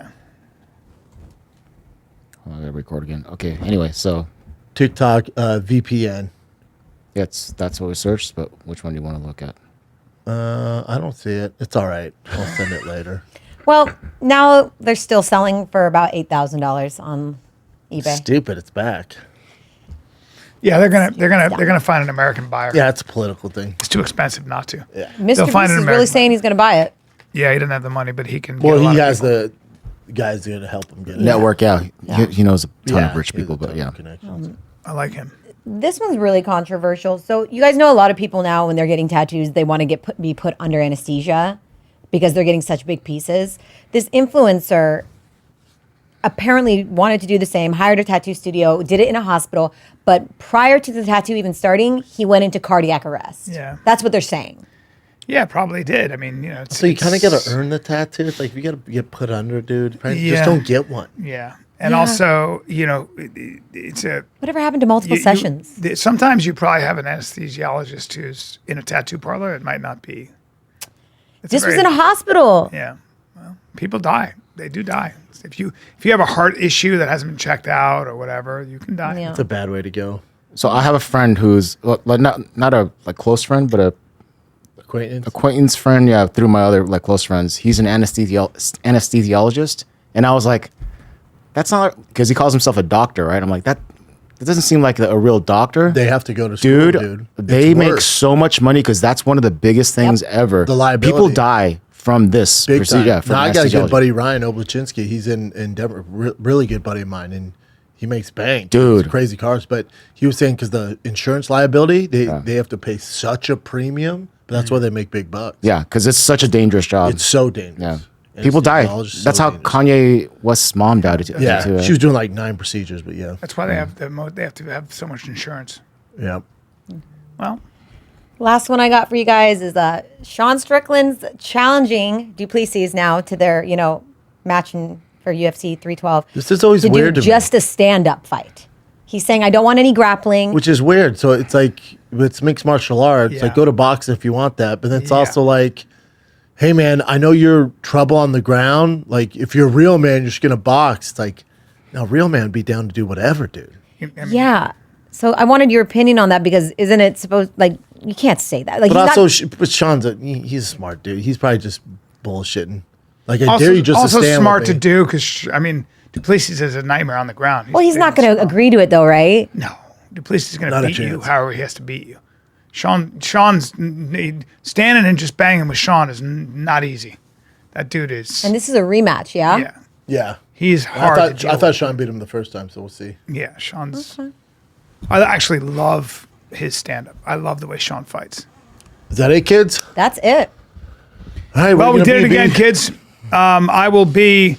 on, I gotta record again. Okay. Anyway, so TikTok VPN. that's what we searched, but which one do you want to look at? I don't see it. It's all right. I'll send it later. Well, now they're still selling for about $8,000 on eBay. Stupid. It's back. yeah, they're gonna find an American buyer. Yeah, it's a political thing. It's too expensive not to. Yeah, Mr. They'll find Beast an is American really saying he's going to buy it. he doesn't have the money, but he can. Well, get a lot he of has people. the guys going to help him get it. Network, yeah. He knows a ton Yeah, of rich he has people, a but ton yeah. of connections. I like him. This one's really controversial. So you guys know a lot of people now when they're getting tattoos, they want to be put under anesthesia because they're getting such big pieces. This influencer apparently wanted to do the same, hired a tattoo studio, did it in a hospital, but prior to the tattoo even starting, he went into cardiac arrest. Yeah. That's what they're saying. Yeah, probably did. I mean, So you kind of got to earn the tattoo. It's like, if you got to get put under, dude, just Yeah. don't get one. Yeah. And Yeah. also, it's a. Whatever happened to multiple sessions? Sometimes you probably have an anesthesiologist who's in a tattoo parlor. It might not be. This was in a hospital. Yeah. Well, people die. They do die. If you have a heart issue that hasn't been checked out or whatever, you can die. Yeah. It's a bad way to go. So I have a friend who's like not a like close friend, but a acquaintance friend. Yeah, through my other like close friends. He's an anesthesiologist, and I was like, that's not because he calls himself a doctor, right? I'm like that. It doesn't seem like a real doctor. They have to go to school, dude. They It's make worse. so much money because that's one of the biggest things ever. The liability. People die from this Big procedure. time. Yeah, from Now, I got a good anesthesiology. buddy, Ryan Oblachinsky. He's in Denver. Really good buddy of mine, and he makes bank. Dude. It's crazy cars. But he was saying because the insurance liability, they have to pay such a premium, but that's why they make big bucks. Yeah, because it's such a dangerous job. It's so dangerous. Yeah. And People die. anesthesiology is That's so how dangerous. Kanye West's mom died. Yeah, too, right? she was doing like 9 procedures, but yeah. That's why they have they have to have so much insurance. Yeah. Well, Last one I got for you guys is Sean Strickland's challenging Duplessis now to their, matching for UFC 312. This is always to weird do to just a stand-up fight. He's saying, I don't want any grappling. Which is weird. So it's like, it's mixed martial arts. Yeah. Like, go to boxing if you want that. But it's Yeah. also like, hey, man, I know you're trouble on the ground. Like, if you're a real man, you're just going to box. It's like, no, real man would be down to do whatever, dude. Yeah. So I wanted your opinion on that because isn't it supposed, like, you can't say that. Like, But he's also, not, but Sean's he's a smart dude. He's probably just bullshitting. Like, I also, dare you just also to stand smart with to me. do because Duplessis is a nightmare on the ground. well, he's not big going and to small. agree to it though, right? No, Duplessis is going Not to a beat you chance. however he has to beat you. Standing and just banging with Sean is not easy. That dude is. And this is a rematch, yeah? Yeah, Yeah. he's hard. I to deal thought with. Sean beat him the first time, so we'll see. Yeah, Sean's. I actually love his stand-up. I love the way Sean fights. Is that it, kids? That's it. All right. Well, we're we gonna did it be- again, kids. I will be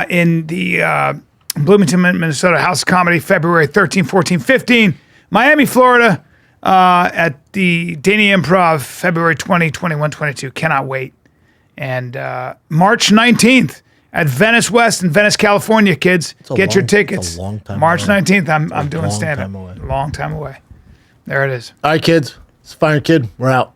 in the Bloomington, Minnesota House of Comedy, February 13, 14, 15. Miami, Florida, at the Dania Improv, February 20, 21, 22. Cannot wait. And March 19th at Venice West in Venice, California, kids. a Get your long- tickets. it's a long time March away. 19th, I'm doing long stand-up. time away. Long time away. There it is. All right, kids. It's Fire Kid. We're out.